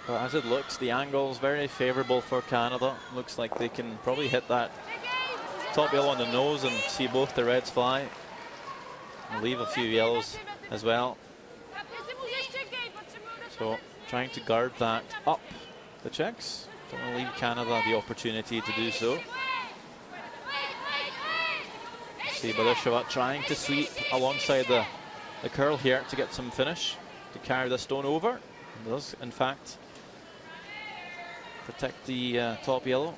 but as it looks, the angle is very favourable for Canada. Looks like they can probably hit that top yellow on the nose and see both the reds fly. And leave a few yellows as well. So trying to guard that up, the Czechs. Don't want to leave Canada the opportunity to do so. See Badasheva trying to sweep alongside the curl here to get some finish, to carry the stone over. It does, in fact, protect the top yellow.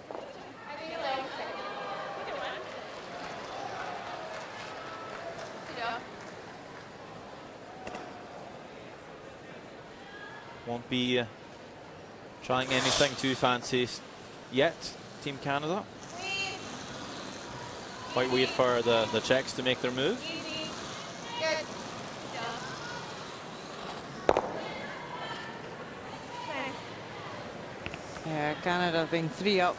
Won't be trying anything too fancy yet, Team Canada. Might wait for the Czechs to make their move. Canada being 3 up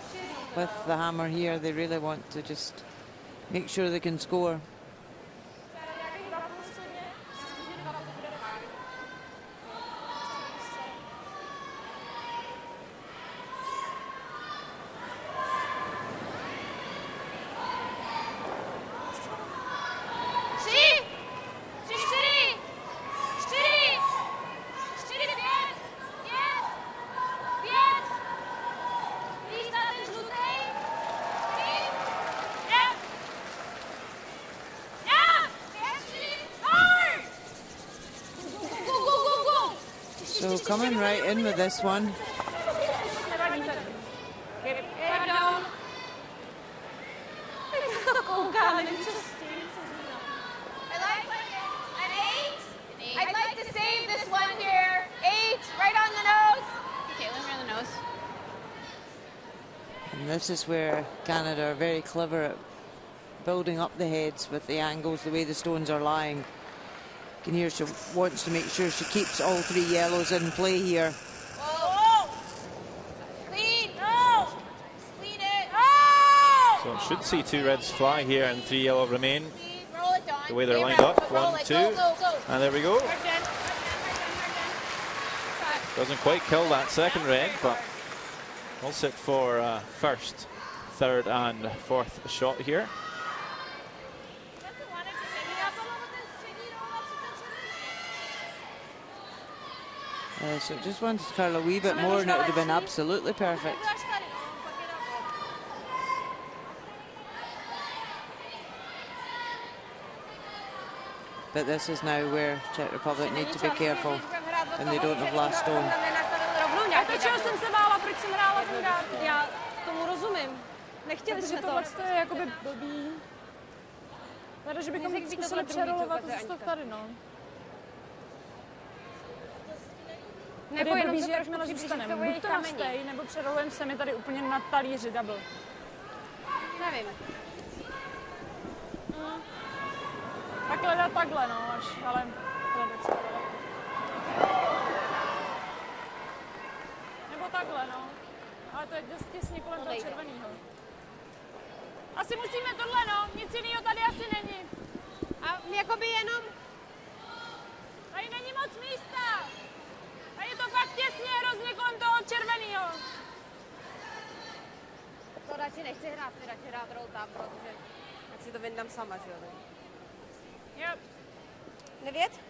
with the hammer here. They really want to just make sure they can score. So coming right in with this one. I'd like to save this one here. 8, right on the nose. Okay, let me on the nose. And this is where Canada are very clever at building up the heads with the angles, the way the stones are lying. You can hear she wants to make sure she keeps all 3 yellows in play here. Whoa! Lead! No! Lead it! Oh! So should see 2 reds fly here and 3 yellow remain. Roll it, Dawn. The way they're lined up. 1, 2. And there we go. Doesn't quite kill that second red, but we'll sit for first, third and fourth shot here. So just wanted to curl a wee bit more and it would have been absolutely perfect. But this is now where Czech Republic need to be careful and they don't have last stone. Čeho jsem se bála, proč jsem hrála tenkrát? Já tomu rozumím. Nechtěli jsme to. Tohle je jakoby blbý. Tady, že bychom zkusili přerolovat to tady, no. Nebo Tady je jenom blbý, se že trošku jakmile přiblížit zůstaneme, k tomu buď to kameni. nastej, nebo přerolujeme se mi tady úplně na talíři double. Nevím. Takhle dá takhle, no, až, ale to je vždycky. Nebo takhle, no. Ale to je dost těsně kolem toho červeného. Asi musíme tohle, no, nic jiného tady asi není. A jakoby jenom... Tady není moc místa. A je to fakt těsně hrozně kolem toho červeného. To radši nechci hrát, radši hrát roll tam, protože tak si to vyndám sama, že jo. Yep. 9?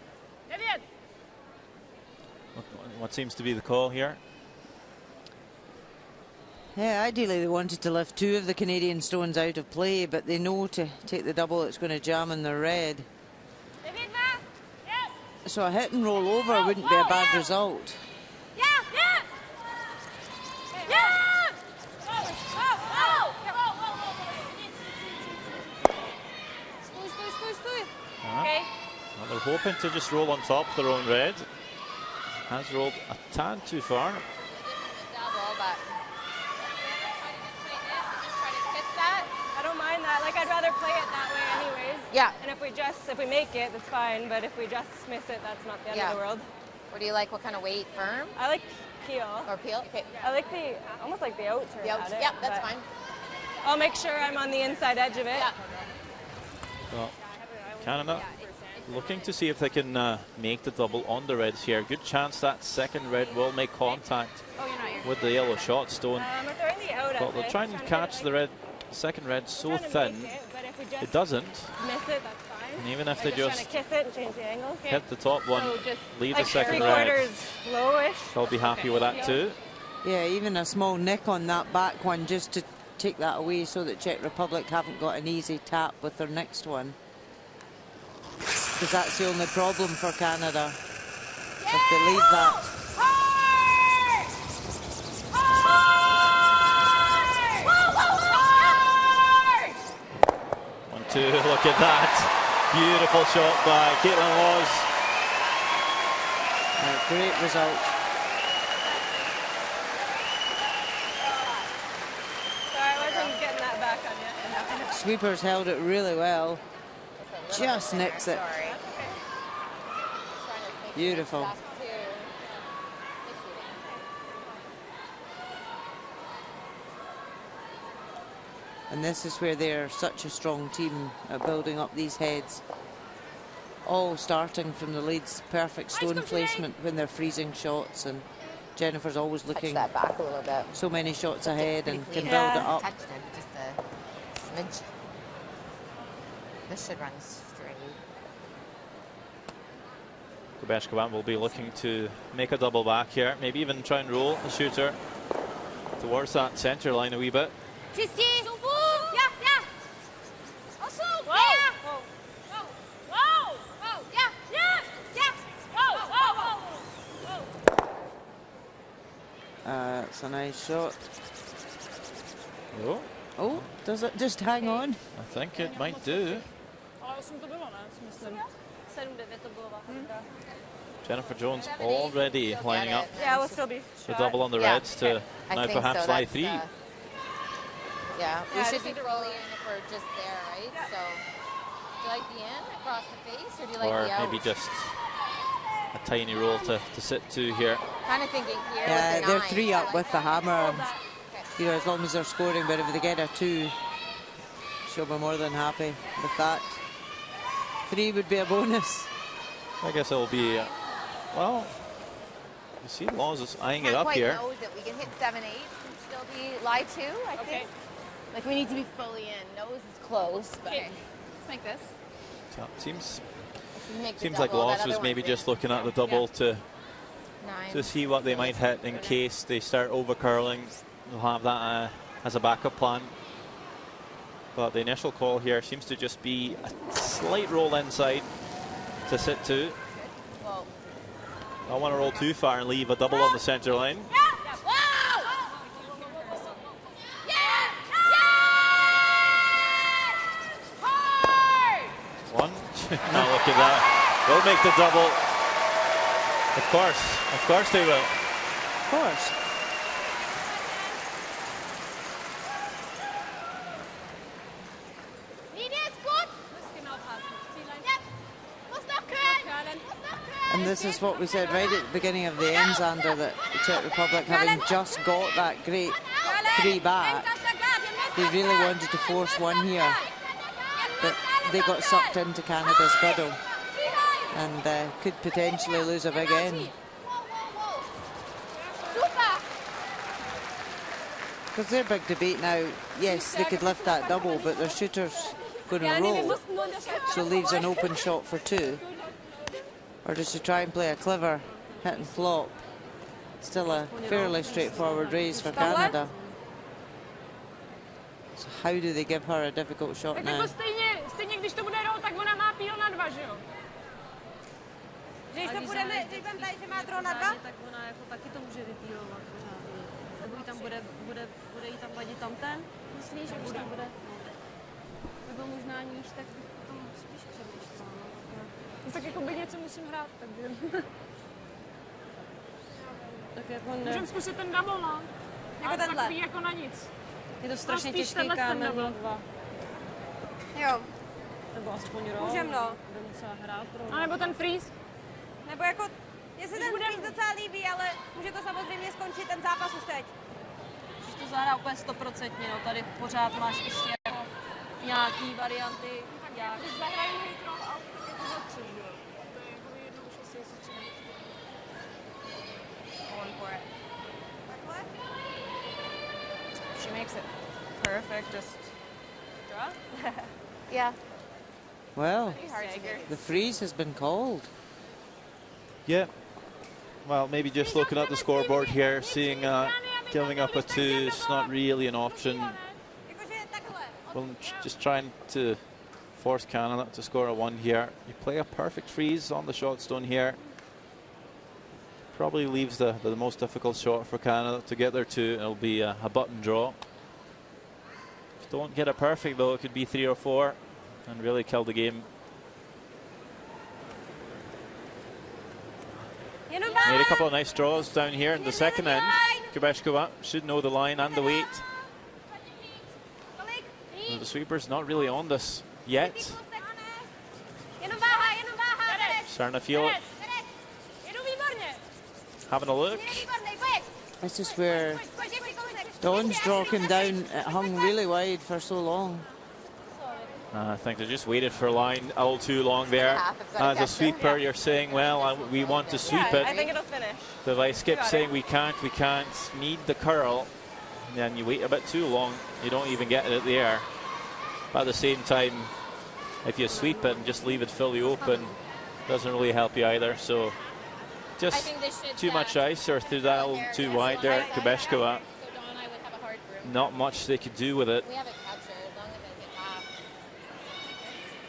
9. What seems to be the call here? Yeah, ideally they wanted to lift 2 of the Canadian stones out of play, but they know to take the double it's going to jam in the red. So a hit and roll over wouldn't be a bad result. Yeah, yeah. Yeah. Stůj. Okay. Well, they're hoping to just roll on top of their own red. Has rolled a tad too far. Double, but just try to kiss that. I don't mind that. Like, I'd rather play it that way anyways. Yeah. And if we make it, that's fine. But if we just miss it, that's not the end of the world. What do you like? What kind of weight? Firm I like peel. or peel? Okay. I like almost like the out turn. Yeah, that's fine. I'll make sure I'm on the inside edge of it. Yeah. Well, Canada looking to see if they can make the double on the reds here. Good chance that second red will make contact with the yellow shot stone. We're throwing the out But they'll try and catch the second red so thin it doesn't. Miss it, that's fine. And even if they Trying just to kiss it and change the angle. hit the top one, leave the like second red, 3/4 lowish. they'll be happy with that too. Yeah, even a small nick on that back one just to take that away so that Czech Republic haven't got an easy tap with their next one. Because that's the only problem for Canada. If they leave that. 1-2, look at that. Beautiful shot by Caitlin Laws. Great result. Sorry, I wasn't getting that back on you. Sweepers held it really well. Just nicks it. Beautiful. And this is where they're such a strong team at building up these heads. All starting from the leads, perfect stone placement when they're freezing shots, and Jennifer's always looking that back a little bit. So many shots ahead and can clean. build it up. Touched it, just a smidge. This should run straight. Kubeshkovan will be looking to make a double back here, maybe even try and roll the shooter towards that center line a wee bit. Tristy! Yeah! Also, Whoa! yeah! Whoa! Whoa! Whoa! Yeah! Whoa! It's a nice shot. Oh, Oh, does it just hang on? I think it might do. Ale 8 to bylo, ne? Si myslím. 7-9 to bylo Jennifer Jones already lining up Yeah, we'll still be the double on the reds to I now think perhaps so. fly That's, 3. Yeah, we Yeah, should just be need to fully in if we're just there, right? So, do you like the in across the face, or do you like Or the out? maybe just a tiny roll to sit to here. Kind of thinking here. Yeah, with the they're 9. 3 I up like with the that. hammer. You know, as long as they're scoring, but if they get a 2, she'll be more than happy with that. 3 would be a bonus. I guess it'll be, well, you see Laws is eyeing it Can't up quite here. know that we can hit 7-8 and still be lie 2, I think. Like we need to be fully in. Nose is close, but let's make this. So it seems Make the seems like double. That Laws other was one's maybe in. just looking at the double to 9. see what they might hit in case they start over curling. They'll have that as a backup plan. But the initial call here seems to just be a slight roll inside to sit 2. Well, I don't want to roll too far and leave a double on the center line. One, two. Now look at that. They'll make the double. Of course they will. Of course. And this is what we said right at the beginning of the end, Xander, that the Czech Republic, having just got that great 3 back, they really wanted to force one here. But they got sucked into Canada's girdle and could potentially lose a big end. Because their big debate now, yes, they could lift that double, but their shooter's going to roll, so leaves an open shot for 2. Or does she try and play a clever hit and flop? Still a fairly straightforward raise for Canada. So how do they give her a difficult shot now? Stejně, když to bude roll, tak ona má píl na 2, že jo? Že když to budeme, že má draw na 2? Tak ona jako taky to může vypílovat pořádně. Nebo jí tam bude jí tam vadit tam ten? Myslíš, že když tam bude? Nebo možná níž, tak to spíš přemýšlela. No tak jako by něco musím hrát, takže... Tak jako ne. Můžeme zkusit ten double, no. Jako tenhle. Takový jako na nic. Je to strašně těžký kámen na 2. Jo. Nebo aspoň roll. Můžem, no. Bude musela hrát roll. A nebo ten freeze. Nebo jako, mně se ten freeze docela líbí, ale může to samozřejmě skončit ten zápas už teď. Můžeš to zahrát úplně 100%, no. Tady pořád máš ještě jako nějaký varianty. Jak... Když zahrají roll out, tak je to za 3, jo. To je jako jednou už asi Going for it. She makes it perfect, just draw. Yeah. Well, the freeze has been called. Yeah. Well, maybe just looking at the scoreboard here, seeing giving up a 2 is not really an option. Well, just trying to force Canada to score a 1 here. You play a perfect freeze on the shot stone here. Probably leaves the most difficult shot for Canada to get there to. It'll be a button draw. If you don't get it perfect though, it could be 3 or 4 and really kill the game. Made a couple of nice draws down here in the second end. Kubeshkova should know the line and the weight. Well, the sweeper's not really on this yet. Starting to feel it. Having a look. This is where Dawn's draw came down. It hung really wide for so long. I think they just waited for a line a little too long there. As a sweeper, you're saying, well, we want to sweep it. I think it'll finish. The vice skip saying we can't, need the curl. And then you wait a bit too long, you don't even get it at the air. But at the same time, if you sweep it and just leave it fully open, doesn't really help you either. So just too much ice, or threw that a little too wide there at Kubeshkova. Not much they could do with it.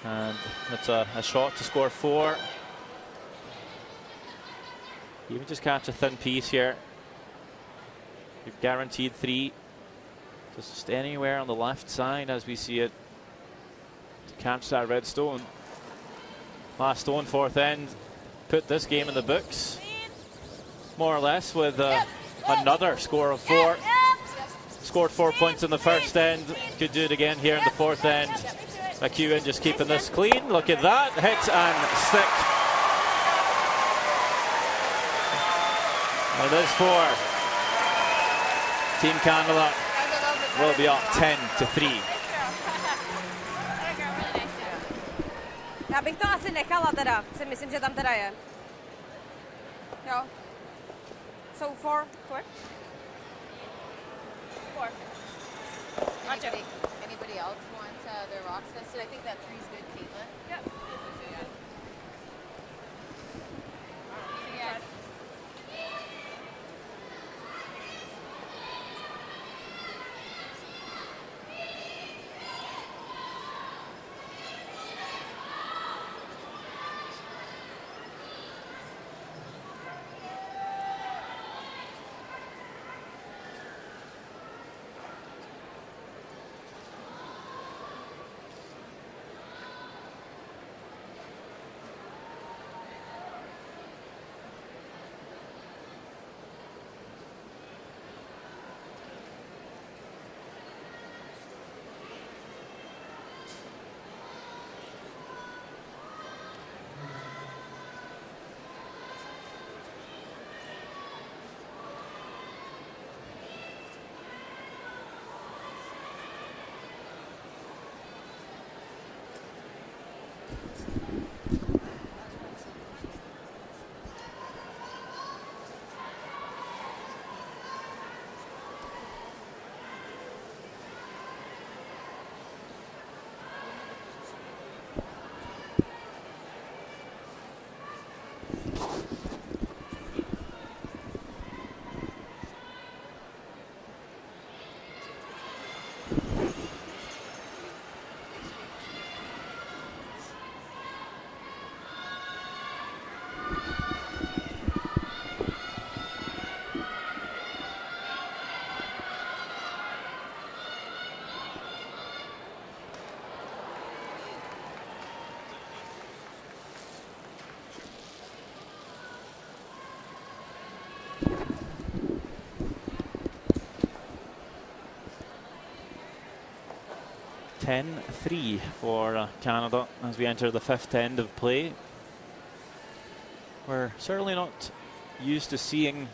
And it's a shot to score 4. Even just catch a thin piece here. You've guaranteed 3. Just anywhere on the left side as we see it to catch that red stone. Last stone, 4th end. Put this game in the books, more or less, with another score of 4. Scored 4 points in the first end. Could do it again here in the 4th end. McEwen just keeping this clean. Look at that. Hit and stick. And it is 4. Team Canada will be up 10-3. Já bych to asi nechala teda. Si myslím, že tam teda je. Jo. So 4. 4. Anybody else want their rocks tested? I think that 3's good, Caitlin. Yep. Yeah. 10-3 for Canada as we enter the 5th end of play. We're certainly not used to seeing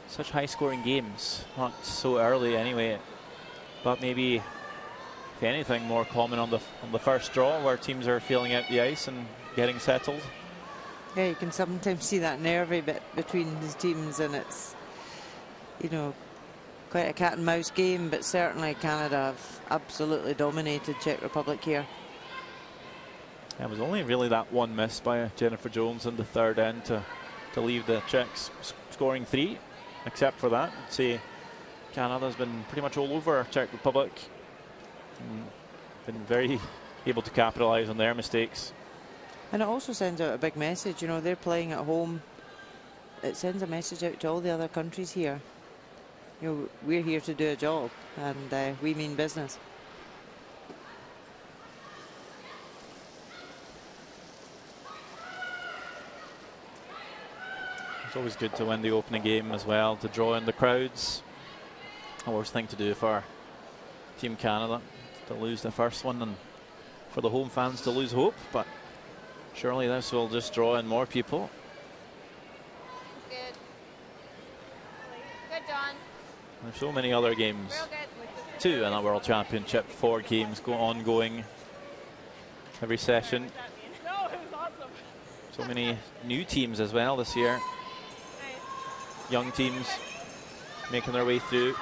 such high-scoring games, not so early anyway, but maybe, if anything, more common on the first draw, where teams are feeling out the ice and getting settled. Yeah, you can sometimes see that nervy bit between the teams, and it's, you know, quite a cat and mouse game, but certainly Canada have absolutely dominated Czech Republic here. It was only really that one miss by Jennifer Jones in the 3rd end to leave the Czechs scoring 3. Except for that, I'd say Canada's been pretty much all over Czech Republic. Been very able to capitalize on their mistakes. And it also sends out a big message. You know, they're playing at home. It sends a message out to all the other countries here. You know, we're here to do a job, and we mean business. It's always good to win the opening game as well, to draw in the crowds. The worst thing to do for Team Canada, to lose the first one, and for the home fans to lose hope, but surely this will just draw in more people. Good. Good, John. There's so many other games too in a World Championship. 4 games ongoing every session. No, it was awesome. So many new teams as well this year. Young teams making their way through.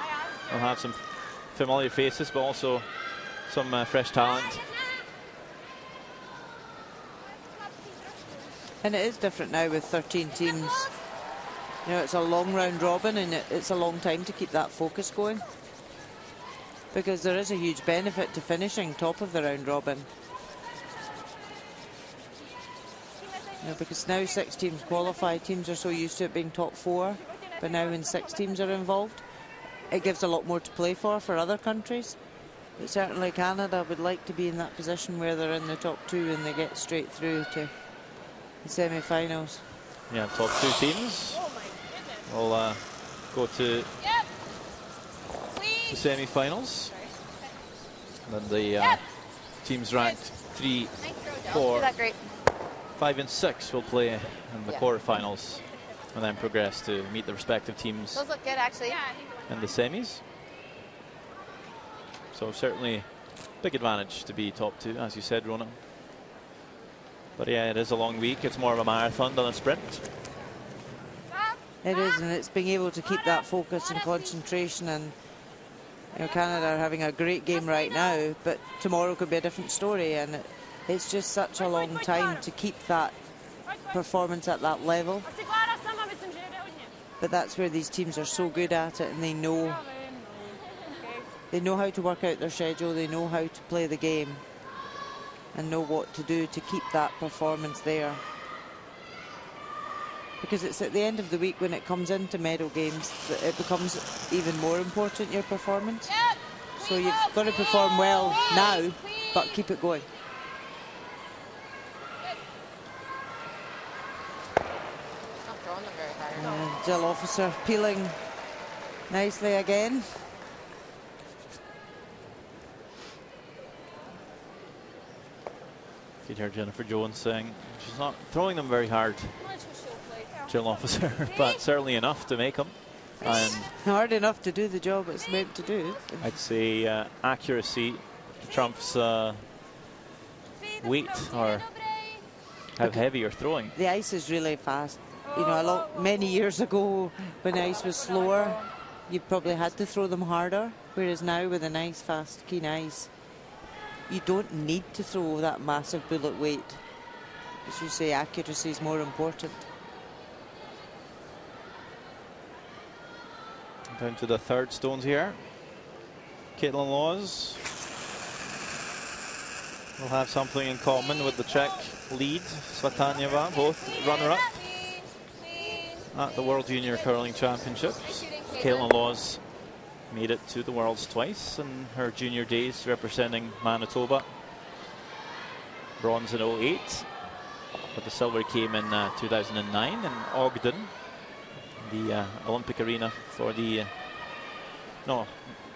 We'll have some familiar faces, but also some fresh talent. And it is different now with 13 teams. You know, it's a long round robin, and it's a long time to keep that focus going, because there is a huge benefit to finishing top of the round robin. You know, because now 6 teams qualify. Teams are so used to it being top 4, but now when 6 teams are involved, it gives a lot more to play for other countries. But certainly Canada would like to be in that position where they're in the top 2 and they get straight through to the semi-finals. Yeah, top 2 teams will go to the semi-finals. And then the teams ranked 3, 4, 5 and 6 will play in the quarterfinals, and then progress to meet the respective teams. Those look good, actually. In the semis. So certainly big advantage to be top 2, as you said, Ronan. But yeah, it is a long week. It's more of a marathon than a sprint. It is, and it's being able to keep that focus and concentration. And you know, Canada are having a great game right now, but tomorrow could be a different story, and it's just such a long time to keep that performance at that level. But that's where these teams are so good at it, and they know how to work out their schedule, they know how to play the game, and know what to do to keep that performance there. Because it's at the end of the week, when it comes into medal games, that it becomes even more important, your performance. So you've got to perform well now, but keep it going. Jill Officer peeling nicely again. You can hear Jennifer Jones saying she's not throwing them very hard, Jill Officer, but certainly enough to make them. And hard enough to do the job it's meant to do. I'd say accuracy trumps weight, or how heavy you're throwing. The ice is really fast. You know, many years ago, when ice was slower, you probably had to throw them harder. Whereas now, with a nice, fast, keen ice, you don't need to throw that massive bullet weight. As you say, accuracy is more important. Down to the 3rd stones here. Caitlin Laws will have something in common with the Czech lead, Svatanieva, both runner-up at the World Junior Curling Championships. Caitlin Laws made it to the Worlds twice in her junior days, representing Manitoba. Bronze in 2008, but the silver came in 2009 in Ogden, the Olympic arena for the No,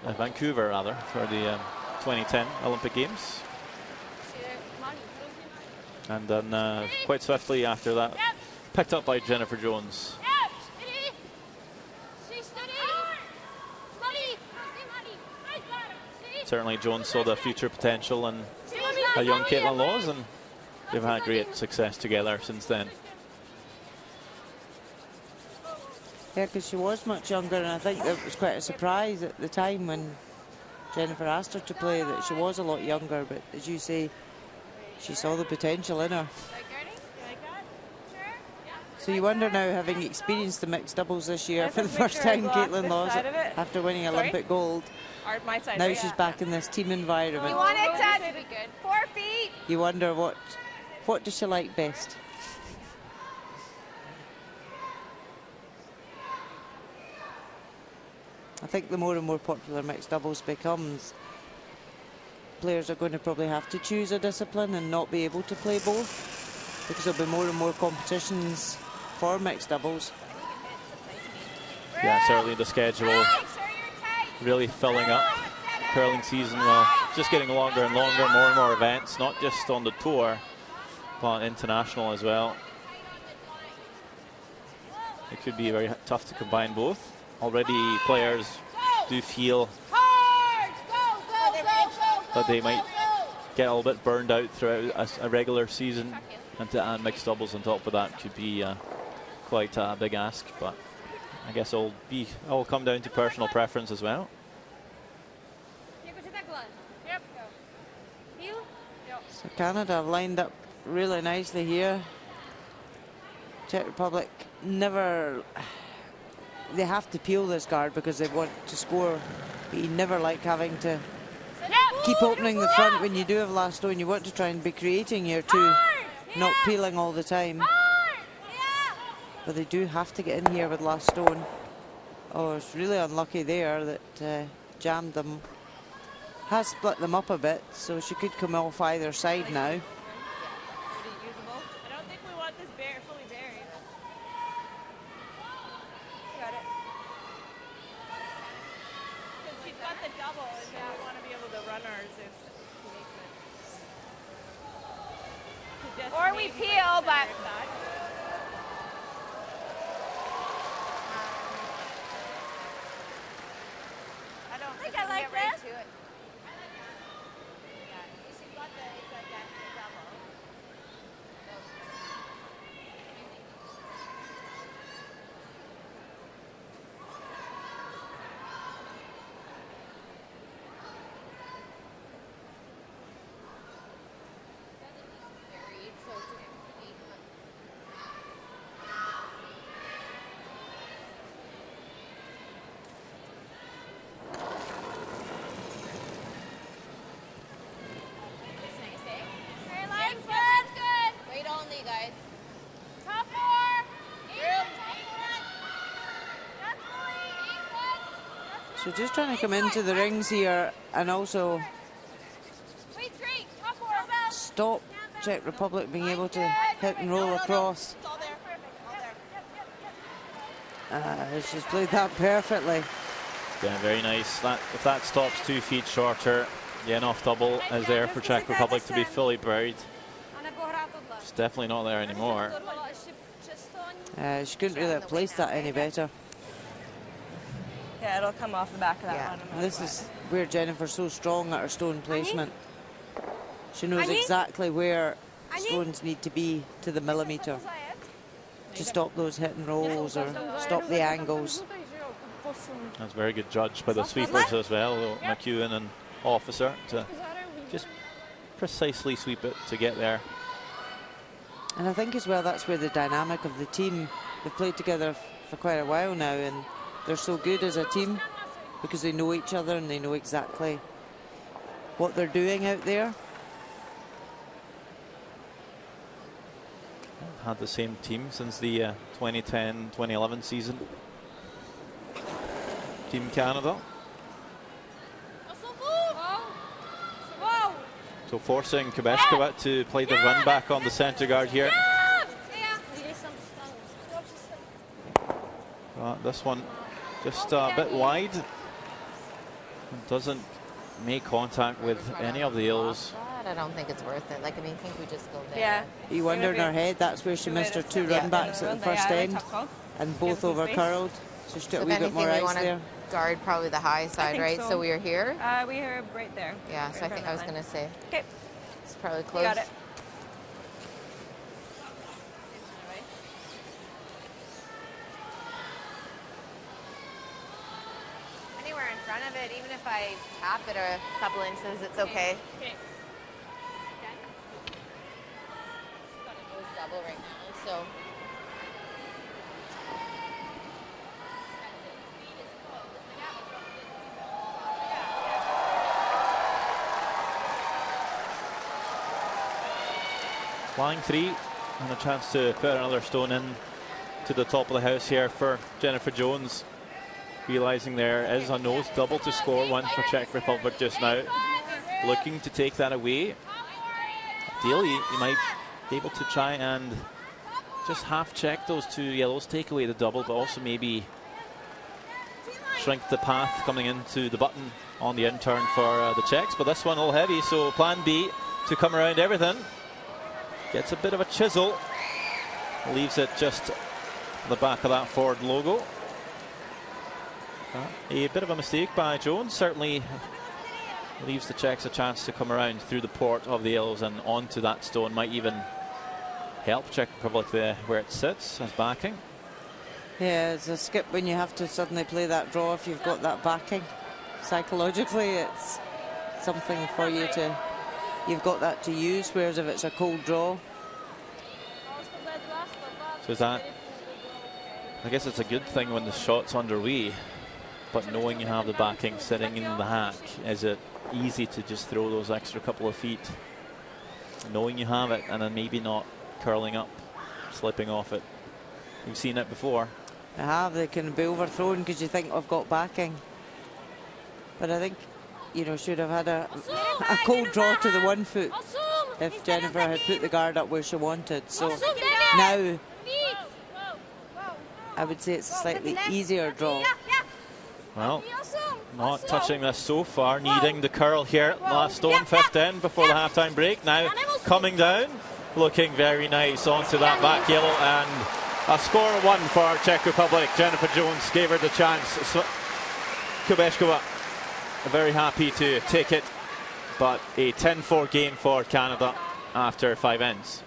Vancouver rather, for the 2010 Olympic Games. And then quite swiftly after that, picked up by Jennifer Jones. Certainly Jones saw the future potential in a young Caitlin Laws, and they've had great success together since then. Yeah, because she was much younger, and I think it was quite a surprise at the time when Jennifer asked her to play that she was a lot younger, but as you say, she saw the potential in her. So you wonder now, having experienced the mixed doubles this year for the first time, Caitlin Laws, after winning Olympic gold, now she's back in this team environment. You want it to be good. 4 feet. You wonder what does she like best? I think the more and more popular mixed doubles becomes, players are going to probably have to choose a discipline and not be able to play both, because there'll be more and more competitions for mixed doubles. Yeah, certainly the schedule really filling up. Curling season, well, just getting longer and longer, more and more events, not just on the tour, but international as well. It could be very tough to combine both. Already players do feel that they might get a little bit burned out throughout a regular season, and to add mixed doubles on top of that could be quite a big ask, but I guess it'll come down to personal preference as well. So Canada have lined up really nicely here. Czech Republic never, they have to peel this guard because they want to score, but you never like having to keep opening the front when you do have last stone. You want to try and be creating here too, not peeling all the time. But they do have to get in here with last stone. Oh, it's really unlucky there that jammed them. Has split them up a bit, so she could come off either side now. I don't think we want this fully buried. Got it. Because she's got the double, and so we want to be able to run ours if she makes it. Or we peel, but I don't think I like this. So just trying to come into the rings here and also stop Czech Republic being able to hit and roll across. She's played that perfectly. Yeah, very nice. If that stops 2 feet shorter, the enough double is there for Czech Republic to be fully buried. It's definitely not there anymore. She couldn't really have placed that any better. Yeah, it'll come off the back of that one. And this is where Jennifer's so strong at her stone placement. She knows exactly where stones need to be to the millimetre to stop those hit and rolls or stop the angles. That's very good judge by the sweepers as well, McEwen and Officer, to just precisely sweep it to get there. And I think as well that's where the dynamic of the team, they've played together for quite a while now, and they're so good as a team because they know each other and they know exactly what they're doing out there. Had the same team since the 2010-2011 season. Team Canada. So forcing Kubeshkova to play the run back on the centre guard here. This one just a bit wide. Doesn't make contact with any of the yellows. I don't think it's worth it. Like, I mean, I think we just go there. Yeah. You wonder in her head that's where she missed her 2 run backs at the first end, and both over curled. So she took a wee bit more ice there. Guard probably the high side, right? So we are here. We are right there. Yeah. So I think I was gonna say. Okay. It's probably close. Got it. Anywhere in front of it, even if I tap it a couple inches, it's okay. Okay. It's double right now, so. Flying 3 and a chance to put another stone in to the top of the house here for Jennifer Jones. Realizing there is a nose double to score 1 for Czech Republic just now. Looking to take that away. Ideally, you might be able to try and just half check those 2 yellows, take away the double, but also maybe shrink the path coming into the button on the in turn for the Czechs. But this one all heavy, so plan B to come around everything. Gets a bit of a chisel, leaves it just the back of that Ford logo. A bit of a mistake by Jones, certainly leaves the Czechs a chance to come around through the port of the yellows and onto that stone. Might even help Czech Republic there where it sits as backing. Yeah, it's a skip when you have to suddenly play that draw if you've got that backing. Psychologically, it's something for you to, you've got that to use, whereas if it's a cold draw. So is that, I guess it's a good thing when the shot's underway, but knowing you have the backing sitting in the hack, is it easy to just throw those extra couple of feet, knowing you have it, and then maybe not curling up, slipping off it? We've seen it before. They have, they can be overthrown because you think I've got backing. But I think, you know, should have had a cold draw to the 1 foot if Jennifer had put the guard up where she wanted. So now I would say it's a slightly easier draw. Well, not touching this so far, needing the curl here. Last stone, 5th end before the halftime break. Now coming down, looking very nice onto that back yellow, and a score of 1 for Czech Republic. Jennifer Jones gave her the chance. Kubeshkova very happy to take it, but a 10-4 game for Canada after 5 ends.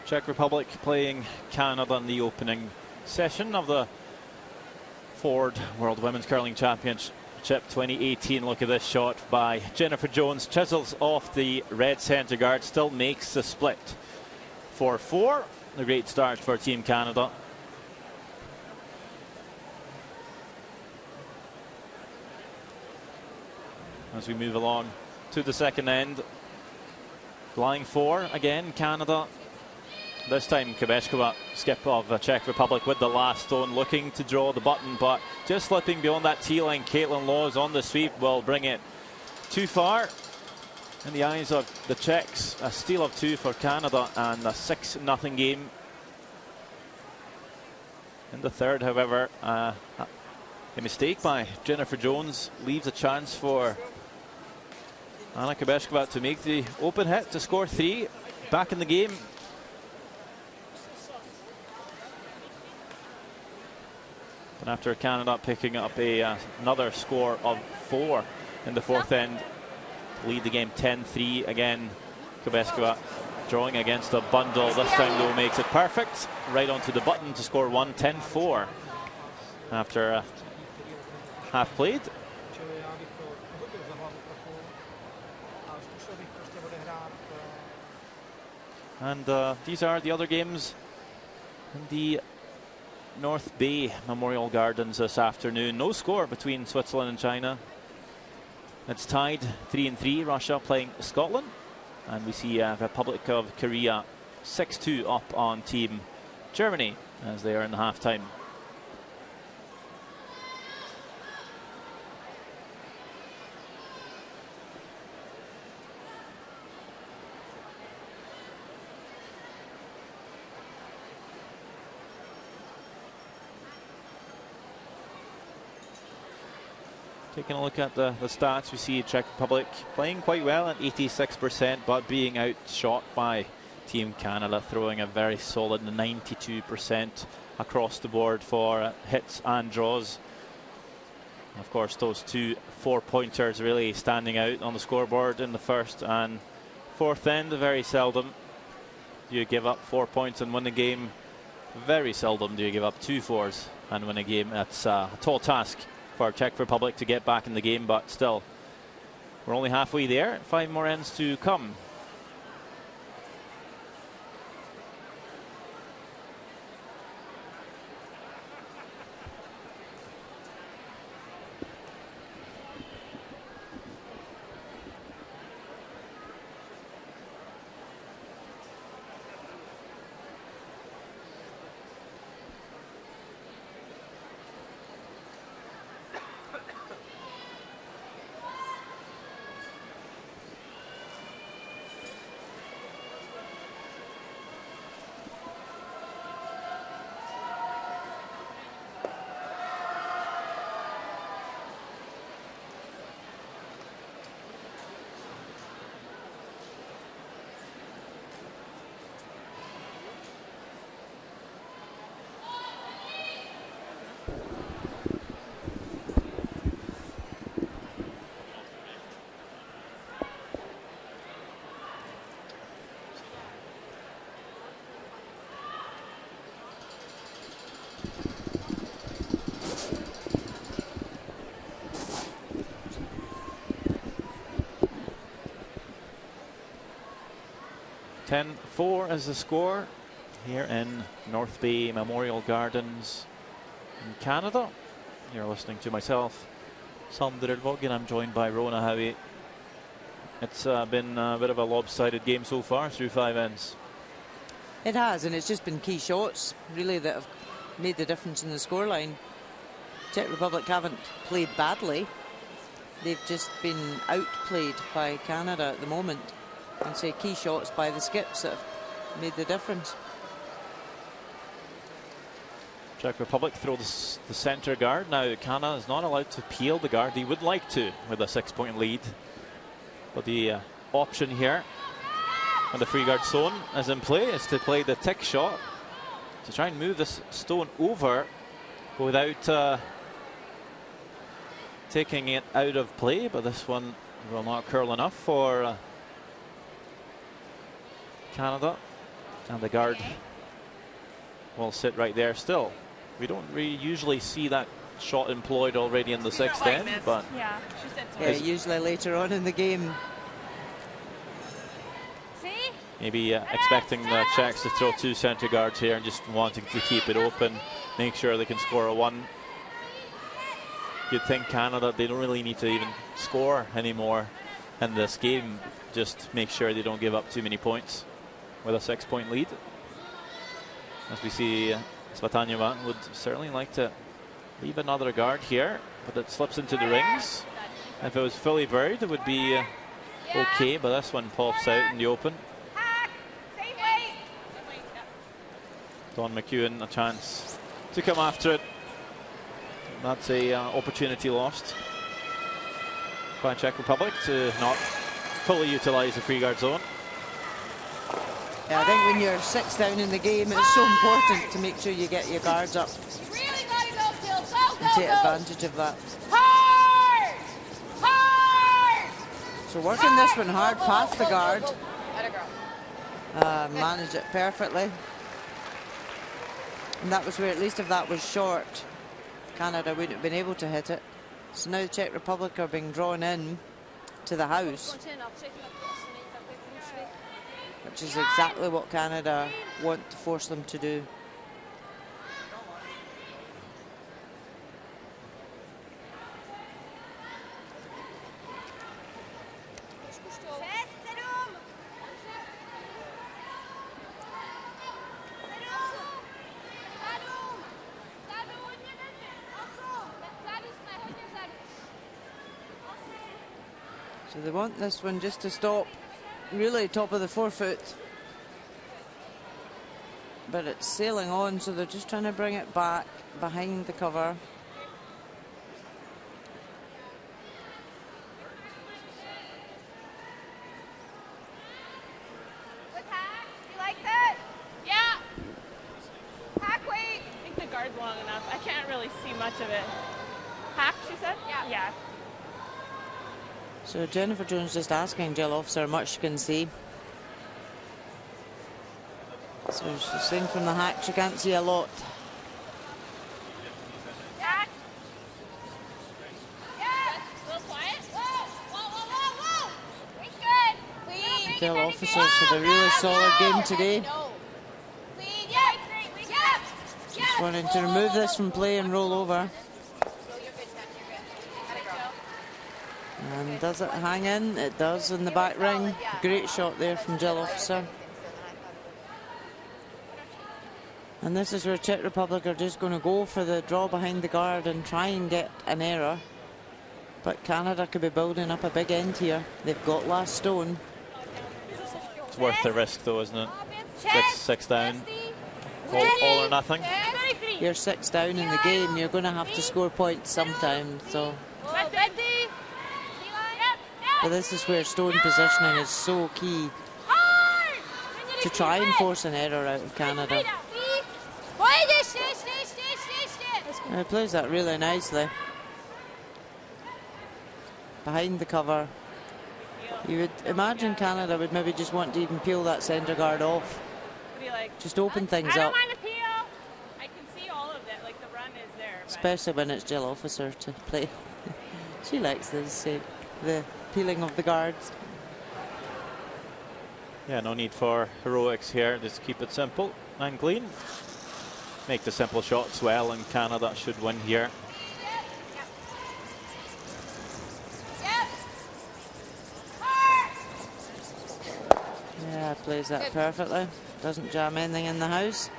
Czech Republic playing Canada in the opening session of the Ford World Women's Curling Championship 2018. Look at this shot by Jennifer Jones. Chisels off the red centre guard, still makes the split. 4-4. A great start for Team Canada. as we move along to the second end. Flying 4 again, Canada. This time Kubeshkova, skip of Czech Republic, with the last stone, looking to draw the button, but just slipping beyond that tee line. Caitlin Laws on the sweep will bring it too far in the eyes of the Czechs. A steal of 2 for Canada and a 6-0 game. In the third, however, a mistake by Jennifer Jones leaves a chance for Anna Kubeshkova to make the open hit to score 3 back in the game. And after Canada picking up another score of 4 in the fourth end, to lead the game 10-3 again. Kubeshkova drawing against a bundle. This time though makes it perfect, right onto the button to score 1, 10-4 after half played. And these are the other games in the North Bay Memorial Gardens this afternoon. No score between Switzerland and China. It's tied 3-3. Russia playing Scotland, and we see Republic of Korea 6-2 up on Team Germany as they are in the halftime. Taking a look at the stats, we see Czech Republic playing quite well at 86%, but being outshot by Team Canada, throwing a very solid 92% across the board for hits and draws. Of course, those 2 4-pointers really standing out on the scoreboard in the first and fourth end. Very seldom do you give up 4 points and win a game. Very seldom do you give up 2 4s and win a game. That's a tall task for Czech Republic to get back in the game, but still, we're only halfway there. 5 more ends to come. .4 is the score here in North Bay Memorial Gardens in Canada. You're listening to myself, Sander Våg, and I'm joined by Rona Howie. It's been a bit of a lopsided game so far through 5 ends. It has, and it's just been key shots really that have made the difference in the scoreline. Czech Republic haven't played badly. They've just been outplayed by Canada at the moment. And say key shots by the skips that have made the difference. Czech Republic throw the centre guard. Now Canada is not allowed to peel the guard. They would like to with a 6-point lead. But the option here when the free guard zone is in play is to play the tick shot to try and move this stone over without taking it out of play. But this one will not curl enough for Canada, and the guard will sit right there still. We don't really usually see that shot employed already in the 6th end, but Yeah, she said so. Yeah, usually later on in the game. See? maybe expecting the Czechs to throw 2 centre guards here and just wanting to keep it open, make sure they can score a 1. you'd think Canada, they don't really need to even score anymore in this game. Just make sure they don't give up too many points with a 6-point lead. As we see, Svatanyeva would certainly like to leave another guard here, but it slips into the rings. If it was fully buried, it would be okay, but this one pops out in the open. Don McEwen a chance to come after it. That's a opportunity lost by Czech Republic to not fully utilize the free guard zone. Yeah, I think when you're 6 down in the game, it's so important to make sure you get your guards up and take advantage of that. So working this one hard past the guard. Manage it perfectly. And that was where, at least if that was short, Canada wouldn't have been able to hit it. So now the Czech Republic are being drawn in to the house, which is exactly what Canada want to force them to do. So they want this one just to stop, really top of the forefoot. But it's sailing on, so they're just trying to bring it back behind the cover. You like that? Yeah. Hack weight. I think the guard's long enough. I can't really see much of it. Hack, she said? Yeah. Yeah. So Jennifer Jones just asking Jill Officer how much she can see. So she's saying from the hack she can't see a lot. Hack. Yeah. A little quiet. Whoa. Whoa, whoa, whoa, whoa. It's good. Clean. Jill Officers had a really solid game today. Clean. Yeah. Great. Yeah. Just wanting to remove this from play and roll over. And does it hang in? It does in the back ring. Great shot there from Jill Officer. And this is where Czech Republic are just going to go for the draw behind the guard and try and get an error. But Canada could be building up a big end here. They've got last stone. It's worth the risk though, isn't it? Six down. All or nothing. You're 6 down in the game. You're going to have to score points sometime. So. But this is where stone positioning is so key to try and force an error out of Canada. And he plays that really nicely. Behind the cover. You would imagine Canada would maybe just want to even peel that centre guard off. Just open things I don't up. mind the peel. I can see all of it, like the run is there. Especially when it's Jill Officer to play. She likes this, the peeling of the guards. Yeah, no need for heroics here. Just keep it simple and clean. Make the simple shots well, and Canada should win here. Yeah, plays that perfectly. Doesn't jam anything in the house.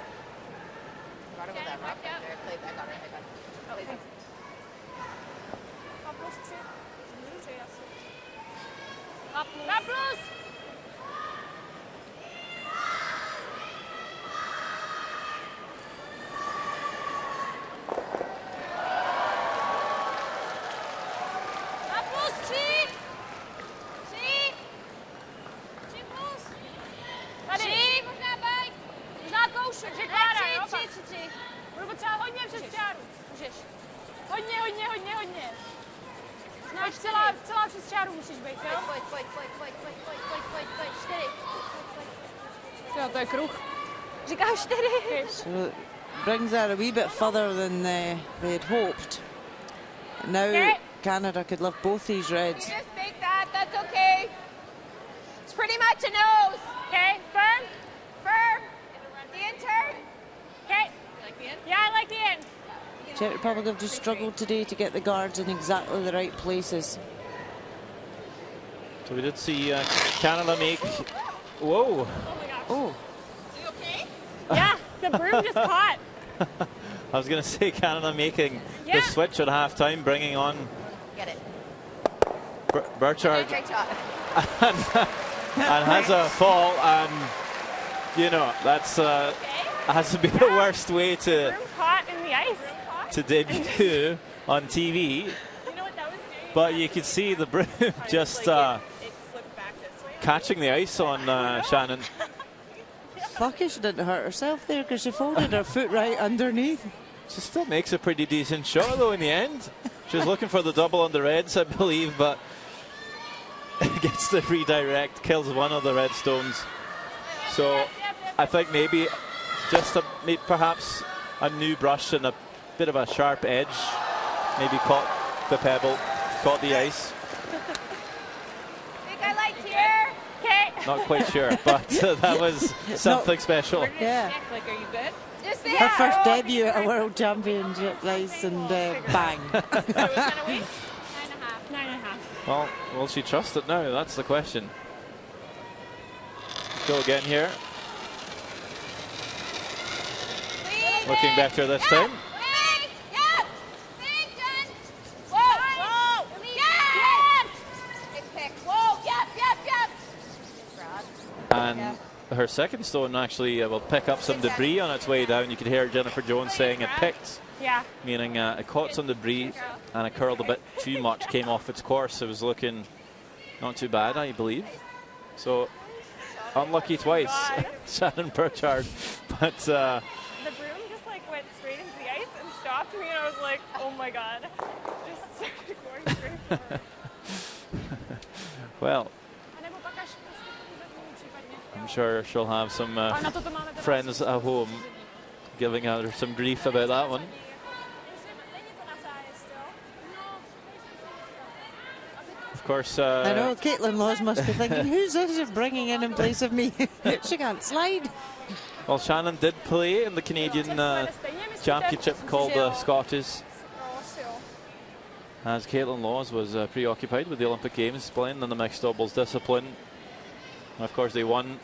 Celá přes čáru musíš být, jo? Pojď, 4. Jo, to je kruh. Říkáš 4. So it brings that a wee bit further than they had hoped. Now Canada could lift both these reds. Just make that, that's okay. It's pretty much a nose. Okay, firm? Firm. The in turn. Okay. You like the in? Yeah, I like the end. You Czech Republic have just struggled today to get the guards in exactly the right places. So we did see Canada make. Whoa! Oh. Are you okay? Yeah, the broom just caught. I was going to say Canada making the switch at halftime, bringing on. Get it. Burchard. Great shot. And has a fall, and you know that's has to be the worst way to Broom caught in the ice. debut on TV. You know what that was doing? But you could see the broom just it slipped back this way. catching the ice on Shannon. Lucky she didn't hurt herself there because she folded her foot right underneath. She still makes a pretty decent shot though in the end. She was looking for the double on the Reds, I believe, but gets the redirect, kills one of the red stones. So I think maybe just perhaps a new brush and a bit of a sharp edge maybe caught the pebble, caught the ice. Think I like here. Okay. Not quite sure, but that was something special. Yeah. Like, are you good? Just there. Her first debut at a World Championship race, and bang. So it was kind of waste? 9.5. 9.5. Well, will she trust it now? That's the question. Go again here. Looking better this time. And her second stone actually will pick up some debris on its way down. You could hear Jennifer Jones saying it picked. Yeah. Meaning it caught some debris and it curled a bit too much, came off its course. It was looking not too bad, I believe. So unlucky twice, Shannon Burchard. But the broom just like went straight into the ice and stopped me, and I was like, oh my god. Just started going straight forward. well, I'm sure she'll have some friends at home giving her some grief about that one. Of course, I know Caitlin Laws must be thinking, who's this you're bringing in place of me? She can't slide. Well, Shannon did play in the Canadian championship called the Scottish, as Caitlin Laws was preoccupied with the Olympic Games, playing in the mixed doubles discipline. And of course, they won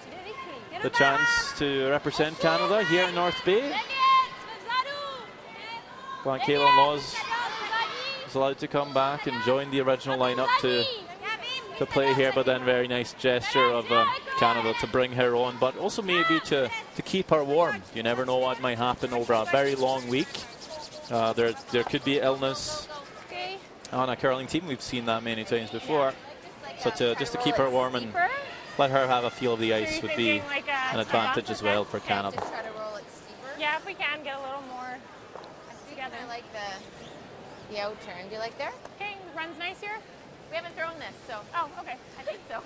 the chance to represent Canada here in North Bay. Well, Caitlin Laws was allowed to come back and join the original lineup to play here, but then very nice gesture of Canada to bring her on, but also maybe to keep her warm. You never know what might happen over a very long week. There could be illness on a curling team. We've seen that many times before. So just to keep her warm and let her have a feel of the ice would be an advantage as well for Canada. Just try to roll it steeper. Yeah, if we can get a little more together. I like the out turn. Do you like there? Okay, runs nice here. We haven't thrown this, so. Oh, okay. I think so.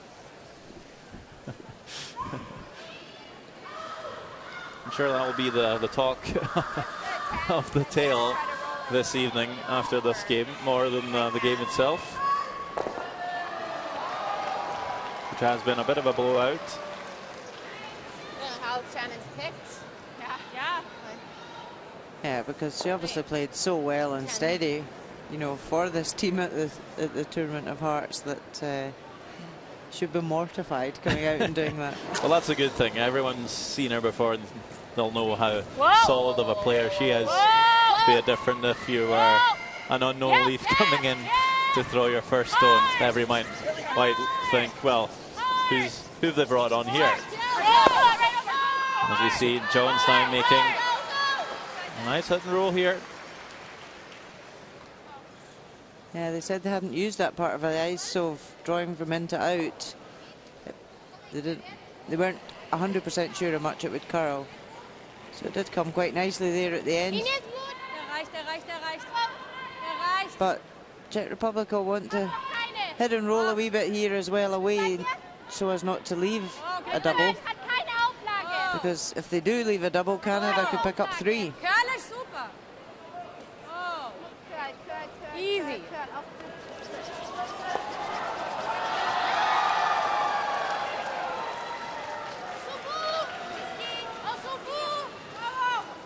I'm sure that will be the talk of the tale this evening after this game, more than the game itself, which has been a bit of a blowout. I don't know how Shannon's picked. Yeah. Yeah, because she obviously played so well and steady, you know, for this team at the Tournament of Hearts that should be mortified coming out and doing that. Well, that's a good thing. Everyone's seen her before and they'll know how solid of a player she is. It'd be different if you were an unknown leaf coming in to throw your first stone. Every might think, well, who have they brought on here? As we see Jones now making a nice hit and roll here. Yeah, they said they hadn't used that part of the ice, so drawing from in to out, they weren't 100% sure how much it would curl. So it did come quite nicely there at the end. But Czech Republic will want to hit and roll a wee bit here as well away, so as not to leave a double. Because if they do leave a double, Canada could pick up 3. Easy.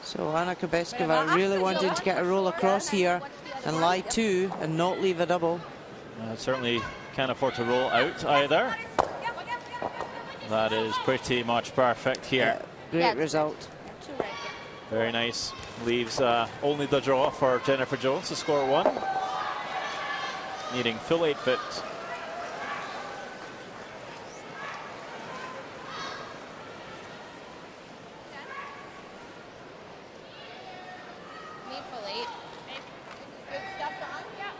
So Anna Kubeskova really wanting to get a roll across here and lie 2 and not leave a double. Certainly can't afford to roll out either. That is pretty much perfect here. Great result. Very nice. Leaves only the draw for Jennifer Jones to score 1. Needing full 8 foot. Need full 8. Good stuff on. Yeah.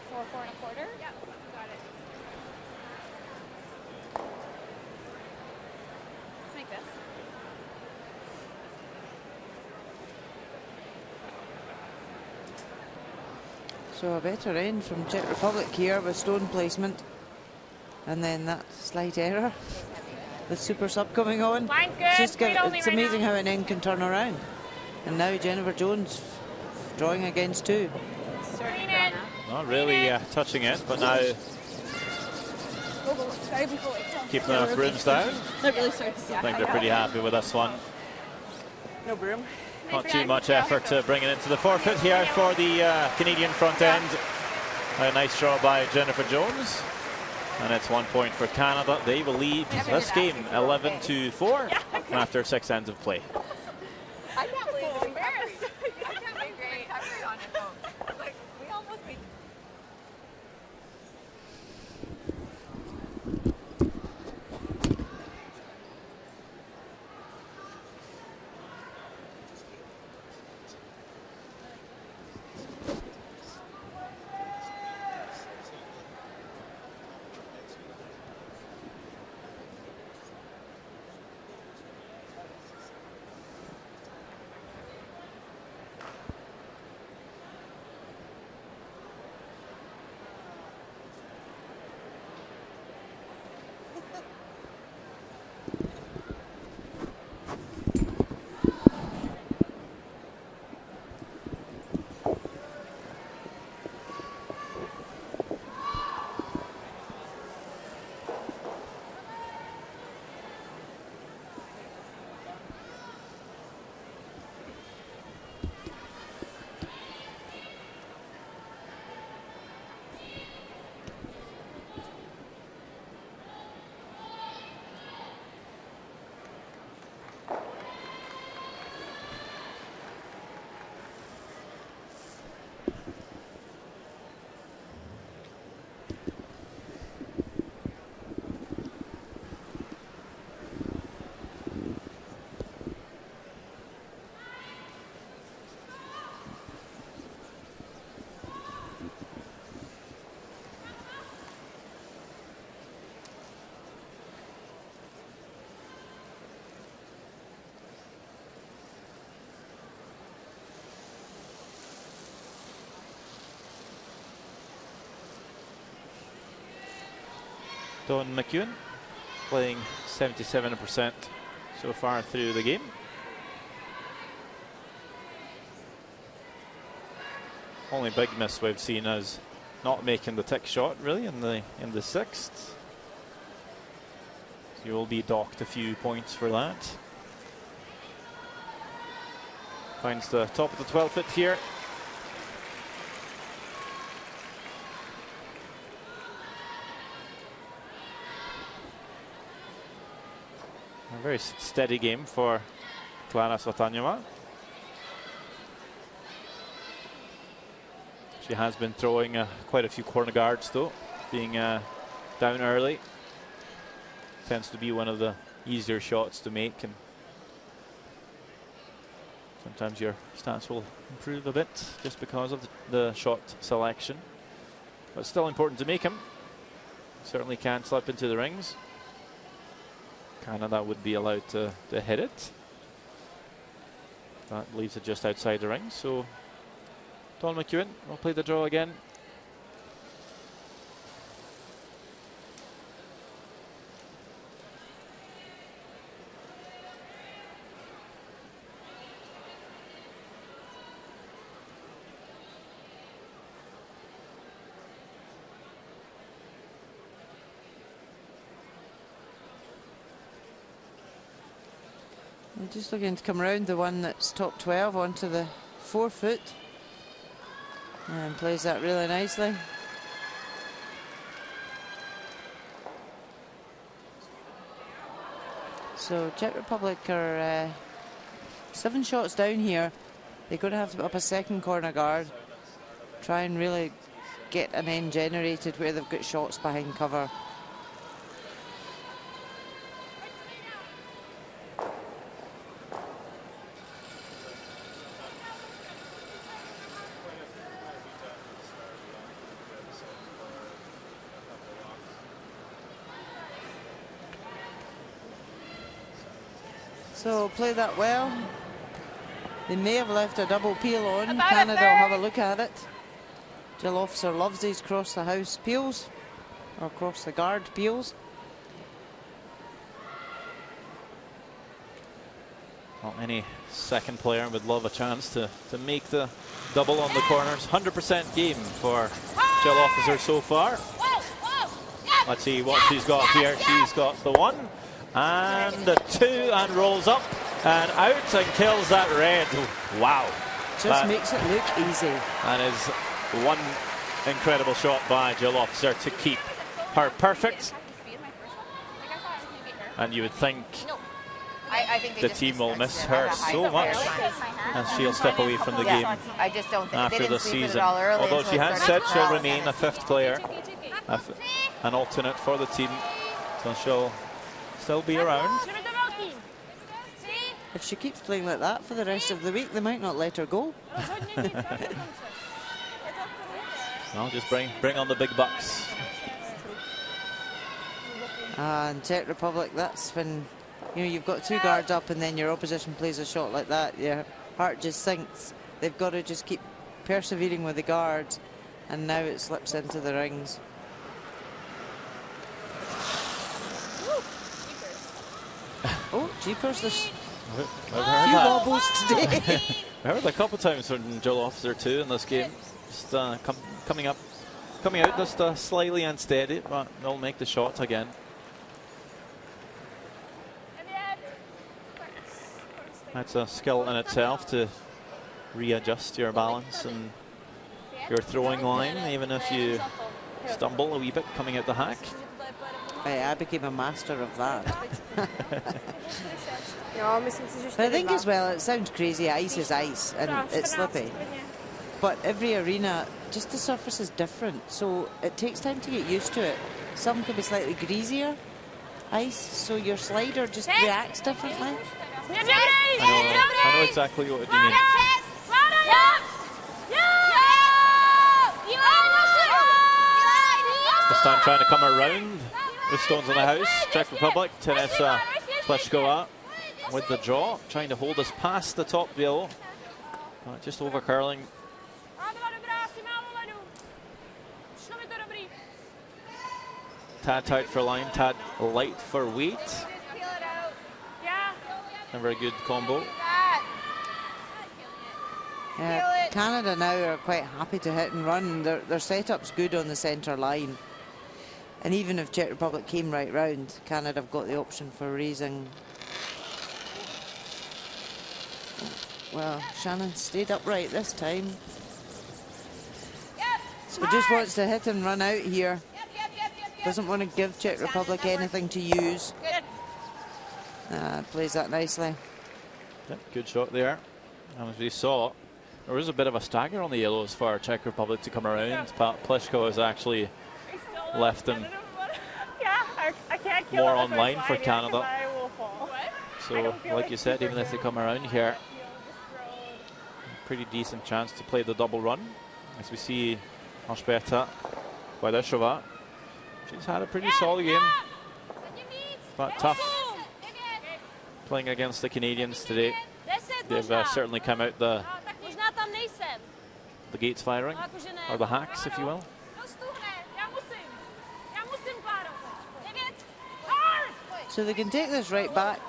Four and a quarter. Yeah, got it. Let's make this. So a better end from Czech Republic here with stone placement. And then that slight error. The super sub coming on. Line's good. It's amazing how an end can turn around. And now Jennifer Jones drawing against 2. Not really touching it, but now keeping enough brooms down. Not really sorry. I think they're pretty happy with this one. No broom. Not too much effort to bring it into the forfeit here for the Canadian front end. A nice draw by Jennifer Jones. And it's 1 point for Canada. They will lead this game 11-4 after 6 ends of play. I can't believe it's embarrassed. I can't be great. I'm very on it though. Like, we almost beat. Dawn McEwen playing 77% so far through the game. Only big miss we've seen is not making the tick shot really in the 6th. So you will be docked a few points for that. Finds the top of the 12 foot here. A very steady game for Klara Svatanyova. She has been throwing quite a few corner guards though, being down early. Tends to be one of the easier shots to make, and sometimes your stats will improve a bit just because of the shot selection. But still important to make them. Certainly can't slip into the rings. Canada would be allowed to hit it. That leaves it just outside the ring. So Dawn McEwen will play the draw again. I'm just looking to come around the one that's top 12 onto the 4 foot. And plays that really nicely. So Czech Republic are 7 shots down here. They're going to have to put up a second corner guard. Try and really get an end generated where they've got shots behind cover. So play that well. They may have left a double peel on. Canada will have a look at it. Jill Officer loves these cross the house peels, or cross the guard peels. Well, any second player would love a chance to make the double on the corners. 100% game for Jill Officer so far. Let's see what she's got here. She's got the 1 and the 2 and rolls up and out and kills that red. Wow. Just makes it look easy. That is one incredible shot by Jill Officer to keep her perfect. And you would think I think the team will miss her so much as she'll step away from the game I just don't think after the season. Although she has said she'll remain a 5th player, an alternate for the team, so she'll still be around. If she keeps playing like that for the rest of the week, they might not let her go. Well, just bring on the big bucks. And Czech Republic, that's when you've got 2 guards up and then your opposition plays a shot like that. Your heart just sinks. They've got to just keep persevering with the guards, and now it slips into the rings. Oh, jeepers, there's a few wobbles today. I heard a couple of times from Jill Officer too in this game. Just coming out just slightly unsteady, but they'll make the shot again. That's a skill in itself to readjust your balance and your throwing line, even if you stumble a wee bit coming out the hack. I became a master of that. But I think as well, it sounds crazy, ice is ice and it's slippy. But every arena, just the surface is different, so it takes time to get used to it. Some could be slightly greasier ice, so your slider just reacts differently. I know exactly what you mean. This time trying to come around the stones in the house. Czech Republic, Teresa Pliskova with the draw, trying to hold us past the top bill. Just over curling. Tad tight for line, tad light for weight. A very good combo. Canada now are quite happy to hit and run. Their setup's good on the centre line. And even if Czech Republic came right round, Canada have got the option for raising. Well, Shannon stayed upright this time. So just wants to hit and run out here. Doesn't want to give Czech Republic anything to use. Plays that nicely. Yep, good shot there. And as we saw, there was a bit of a stagger on the yellows for Czech Republic to come around. Pliskova has actually left them more online for Canada. So, like you said, even if they come around here, pretty decent chance to play the double run. As we see Elżbieta Władyszewa, she's had a pretty solid game, but tough playing against the Canadians today. They've certainly come out the gates firing, or the hacks, if you will. So they can take this right back.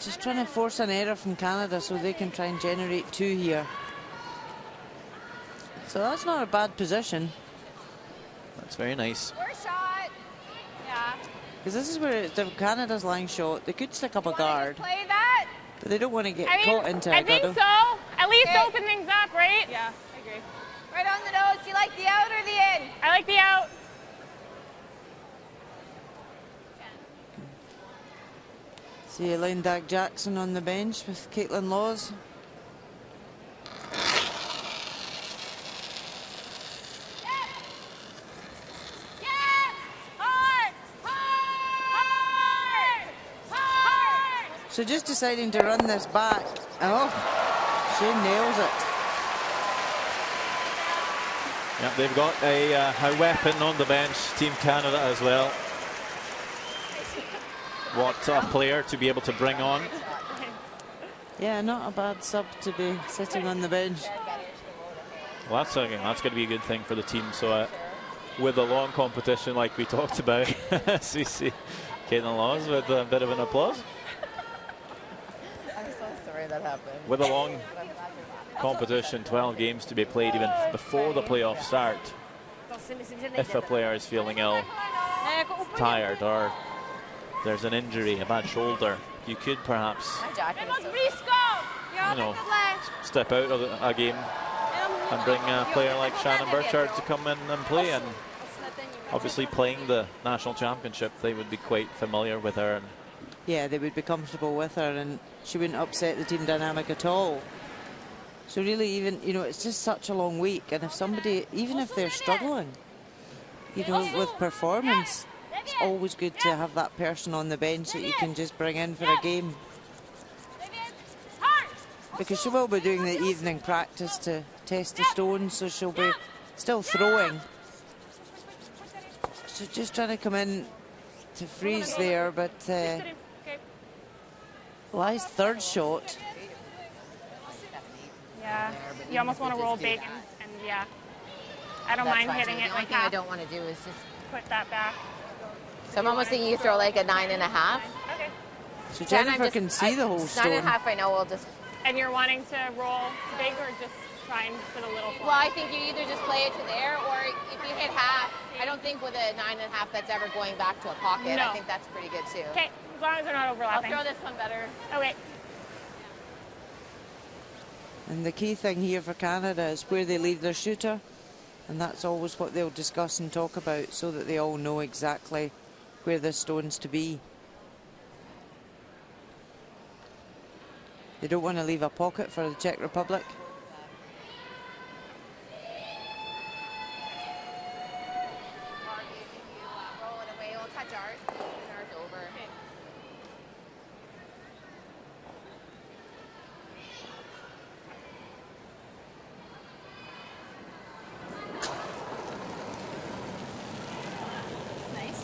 Just trying to force an error from Canada so they can try and generate 2 here. So that's not a bad position. That's very nice. Because this is where it's Canada's line shot. They could stick up a guard, Play that. but they don't want to get I mean, caught into a I think guddle. so. At least Okay. open things up, right? Yeah, I agree. Right on the nose. Do you like the out or the in? I like the out. See Elaine Dag-Jackson on the bench with Caitlin Laws. So just deciding to run this back. Oh, she nails it. Yeah, they've got a weapon on the bench, Team Canada as well. What a player to be able to bring on. Yeah, not a bad sub to be sitting on the bench. Well, that's going to be a good thing for the team. So with a long competition like we talked about, CC Caitlin Laws with a bit of an applause. I'm so sorry that happened. With a long competition, 12 games to be played even before the playoffs start. If a player is feeling ill, tired, or there's an injury, a bad shoulder, you could perhaps, you know, step out of a game and bring a player like Shannon Burchard to come in and play. And obviously playing the national championship, they would be quite familiar with her. And yeah, they would be comfortable with her, and she wouldn't upset the team dynamic at all. So really, even, you know, it's just such a long week, and if somebody, even if they're struggling, you know, with performance, it's always good to have that person on the bench that you can just bring in for a game. Because she will be doing the evening practice to test the stones, so she'll be still throwing. So just trying to come in to freeze there, but Lai's third shot. Yeah, you almost want to roll big and yeah. I don't mind hitting it like The only thing I half. don't want to do is just Put that back. So I'm almost thinking you throw like a 9.5. Okay. So Jennifer can see the whole stone. 9.5, I know we'll just. And you're wanting to roll big or just try and put a little forward? Well, I think you either just play it to there, or if you hit half, I don't think with a 9.5 that's ever going back to a pocket. No. I think that's pretty good too. Okay, as long as they're not I'll overlapping. throw this one better. Okay. And the key thing here for Canada is where they leave their shooter, and that's always what they'll discuss and talk about, so that they all know exactly where the stone's to be. They don't want to leave a pocket for the Czech Republic. Roll it away. We'll touch ours. Ours over.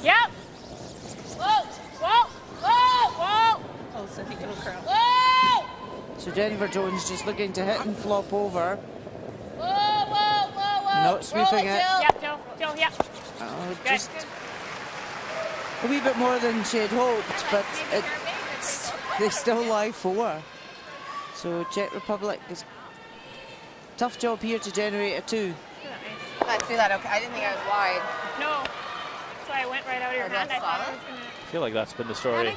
Yep. Whoa, whoa, whoa, whoa. Oh, so he little curl. Whoa! So Jennifer Jones just looking to hit and flop over. Whoa, whoa, whoa, whoa. Not sweeping it. Yep, Jill, yep. Oh, Good. just a wee bit more than she had hoped, but they still lie 4. So Czech Republic is tough job here to generate a 2. Let's do that. Okay, I didn't think I was wide. No. So I went right out of your hand. I thought I was going to. I feel like that's been the story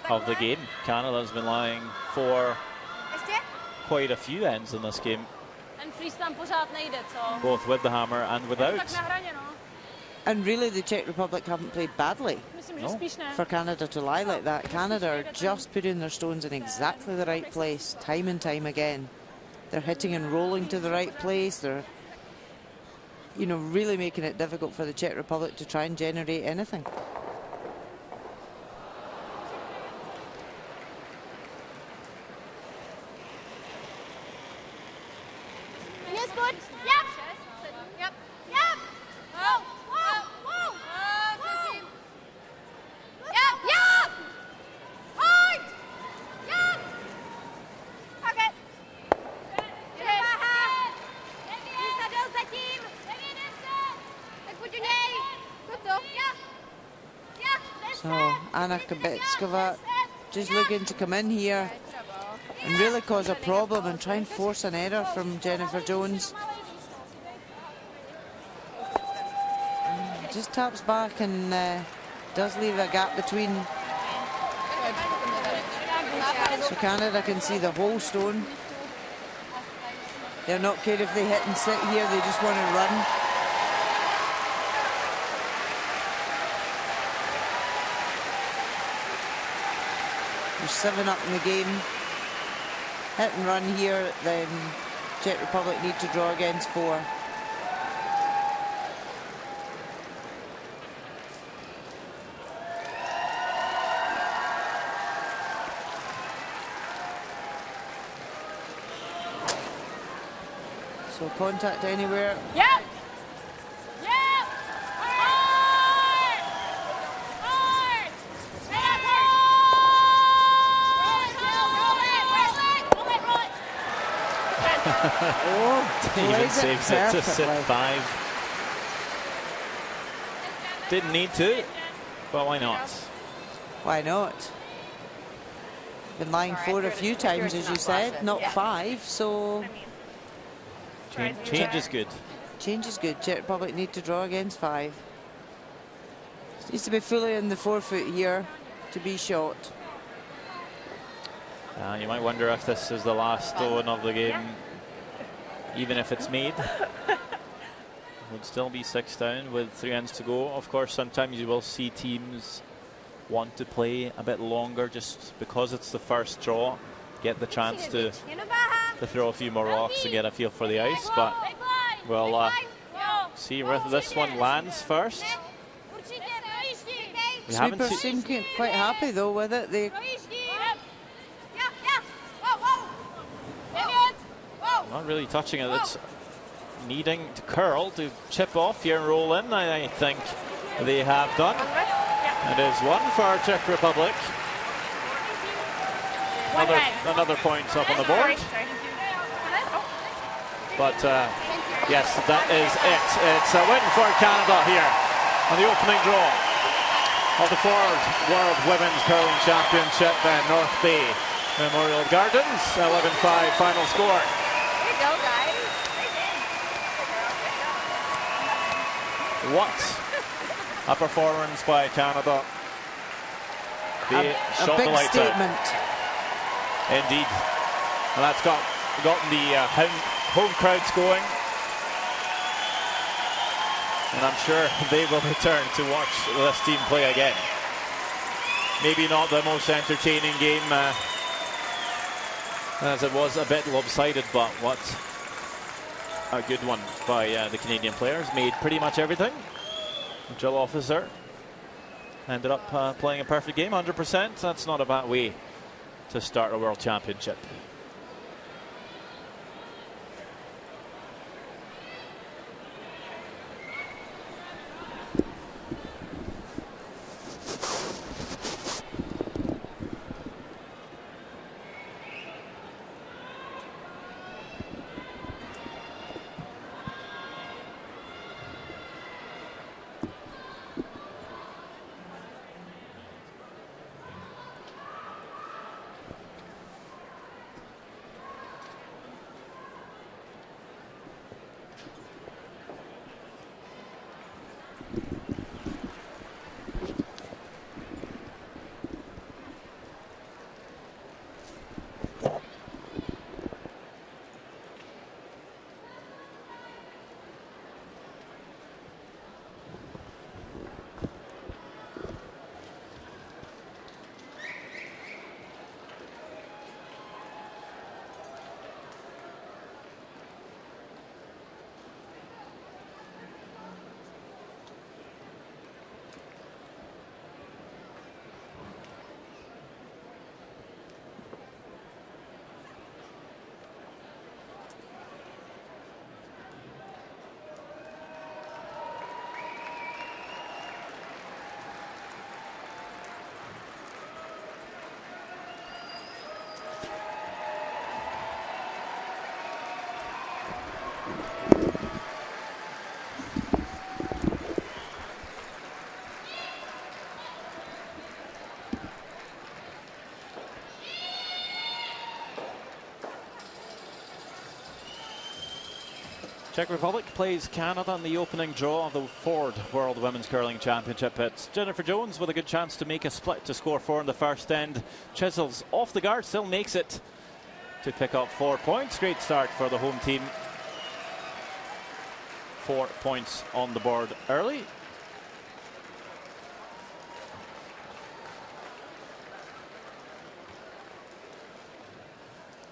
of the game. Canada's been lying for quite a few ends in this game, And freeze tam pořád nejde, co? both with the hammer and without. Tak na hraně, no. And really the Czech Republic haven't played badly Myslím, že spíš ne. for Canada to lie like that. Canada are just putting their stones in exactly the right place time and time again. They're hitting and rolling to the right place. They're, you know, really making it difficult for the Czech Republic to try and generate anything. Yes, good. Yep. Yep. Yep. Whoa. Whoa. Whoa. Whoa. Yep. Yep. Hard. Yep. Pocket. Vysadil zatím. Tak pojď u něj. Co? Yep. Yep. So Anna Kubetskova just looking to come in here and really cause a problem and try and force an error from Jennifer Jones. Just taps back and does leave a gap between. So Canada can see the whole stone. They're not care if they hit and sit here, they just want to run. There's 7 up in the game. Hit and run here, then Czech Republic need to draw against 4. So contact anywhere. Yep. Yep. Hard. Hard. Roll it. Roll it. Oh, Even plays saves it to sit perfectly. 5. Didn't need to, but why not? Why not? Been lying 4 a few times, as you said, not 5, so Change is good. change is good. Czech Republic need to draw against 5. Needs to be fully in the 4-foot here to be shot. You might wonder if this is the last stone of the game, even if it's made. Would still be 6 down with 3 ends to go. Of course, sometimes you will see teams want to play a bit longer just because it's the first draw, get the chance to throw a few more rocks and get a feel for the ice, but we'll see where this one lands first. We haven't Sweepers seem quite happy though with it. They not really touching it. It's needing to curl to chip off here and roll in. I think they have done. It is 1 for Czech Republic. Another point up on the board. But yes, that is it. It's a win for Canada here on the opening draw of the Ford World Women's Curling Championship at North Bay Memorial Gardens. 11-5 final score. There you go, guys. What a performance by Canada. They a shot big the lights statement. out. Indeed. And that's gotten the home crowds going. And I'm sure they will return to watch this team play again. Maybe not the most entertaining game, as it was a bit lopsided, but what a good one by the Canadian players. Made pretty much everything. The drill officer ended up playing a perfect game, 100%. That's not a bad way to start a World Championship. Czech Republic plays Canada in the opening draw of the Ford World Women's Curling Championship. It's Jennifer Jones with a good chance to make a split to score 4 in the first end. Chisels off the guard, still makes it to pick up 4 points. Great start for the home team. 4 points on the board early.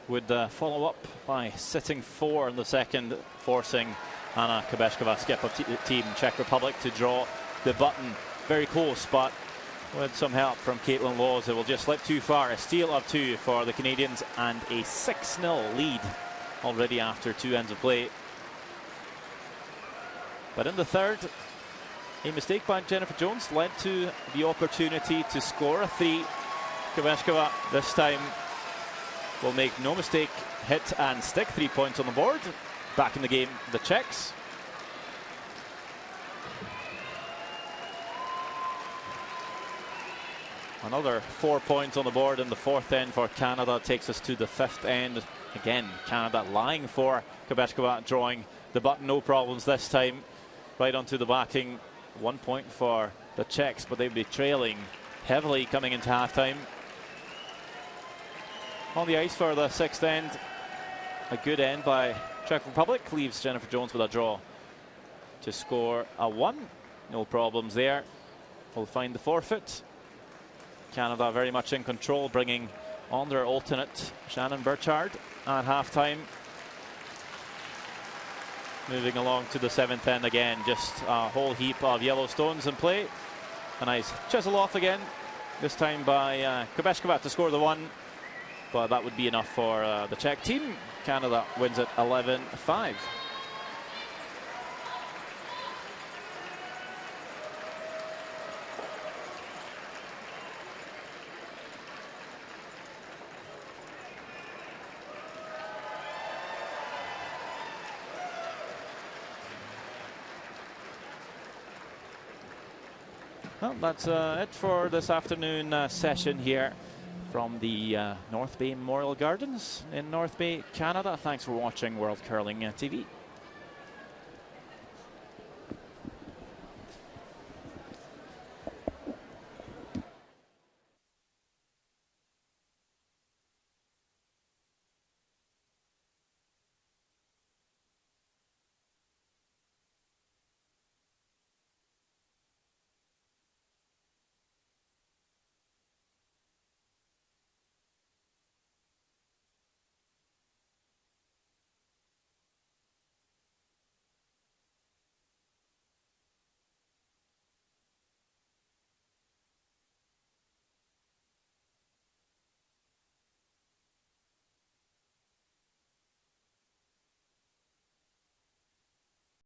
Would follow up by sitting 4 in the second, forcing Anna Kubeshkova, skip of team Czech Republic, to draw the button. Very close, but with some help from Caitlin Laws, it will just slip too far. A steal of 2 for the Canadians and a 6-0 lead already after 2 ends of play. But in the third, a mistake by Jennifer Jones led to the opportunity to score a 3. Kubeshkova this time will make no mistake, hit and stick 3 points on the board. Back in the game, the Czechs. Another 4 points on the board in the fourth end for Canada. Takes us to the fifth end. Again, Canada lying for Kubeshkova, drawing the button, no problems this time. Right onto the backing. 1 point for the Czechs, but they'd be trailing heavily coming into halftime. On the ice for the sixth end, a good end by Czech Republic leaves Jennifer Jones with a draw to score a 1. No problems there. Will find the forfeit. Canada very much in control, bringing on their alternate Shannon Burchard at halftime. Moving along to the seventh end again, just a whole heap of yellow stones in play. A nice chisel off again, this time by Kubeshkova to score the 1. But that would be enough for the Czech team. Canada wins it 11-5. Well, that's it for this afternoon session here from the North Bay Memorial Gardens in North Bay, Canada. Thanks for watching World Curling TV.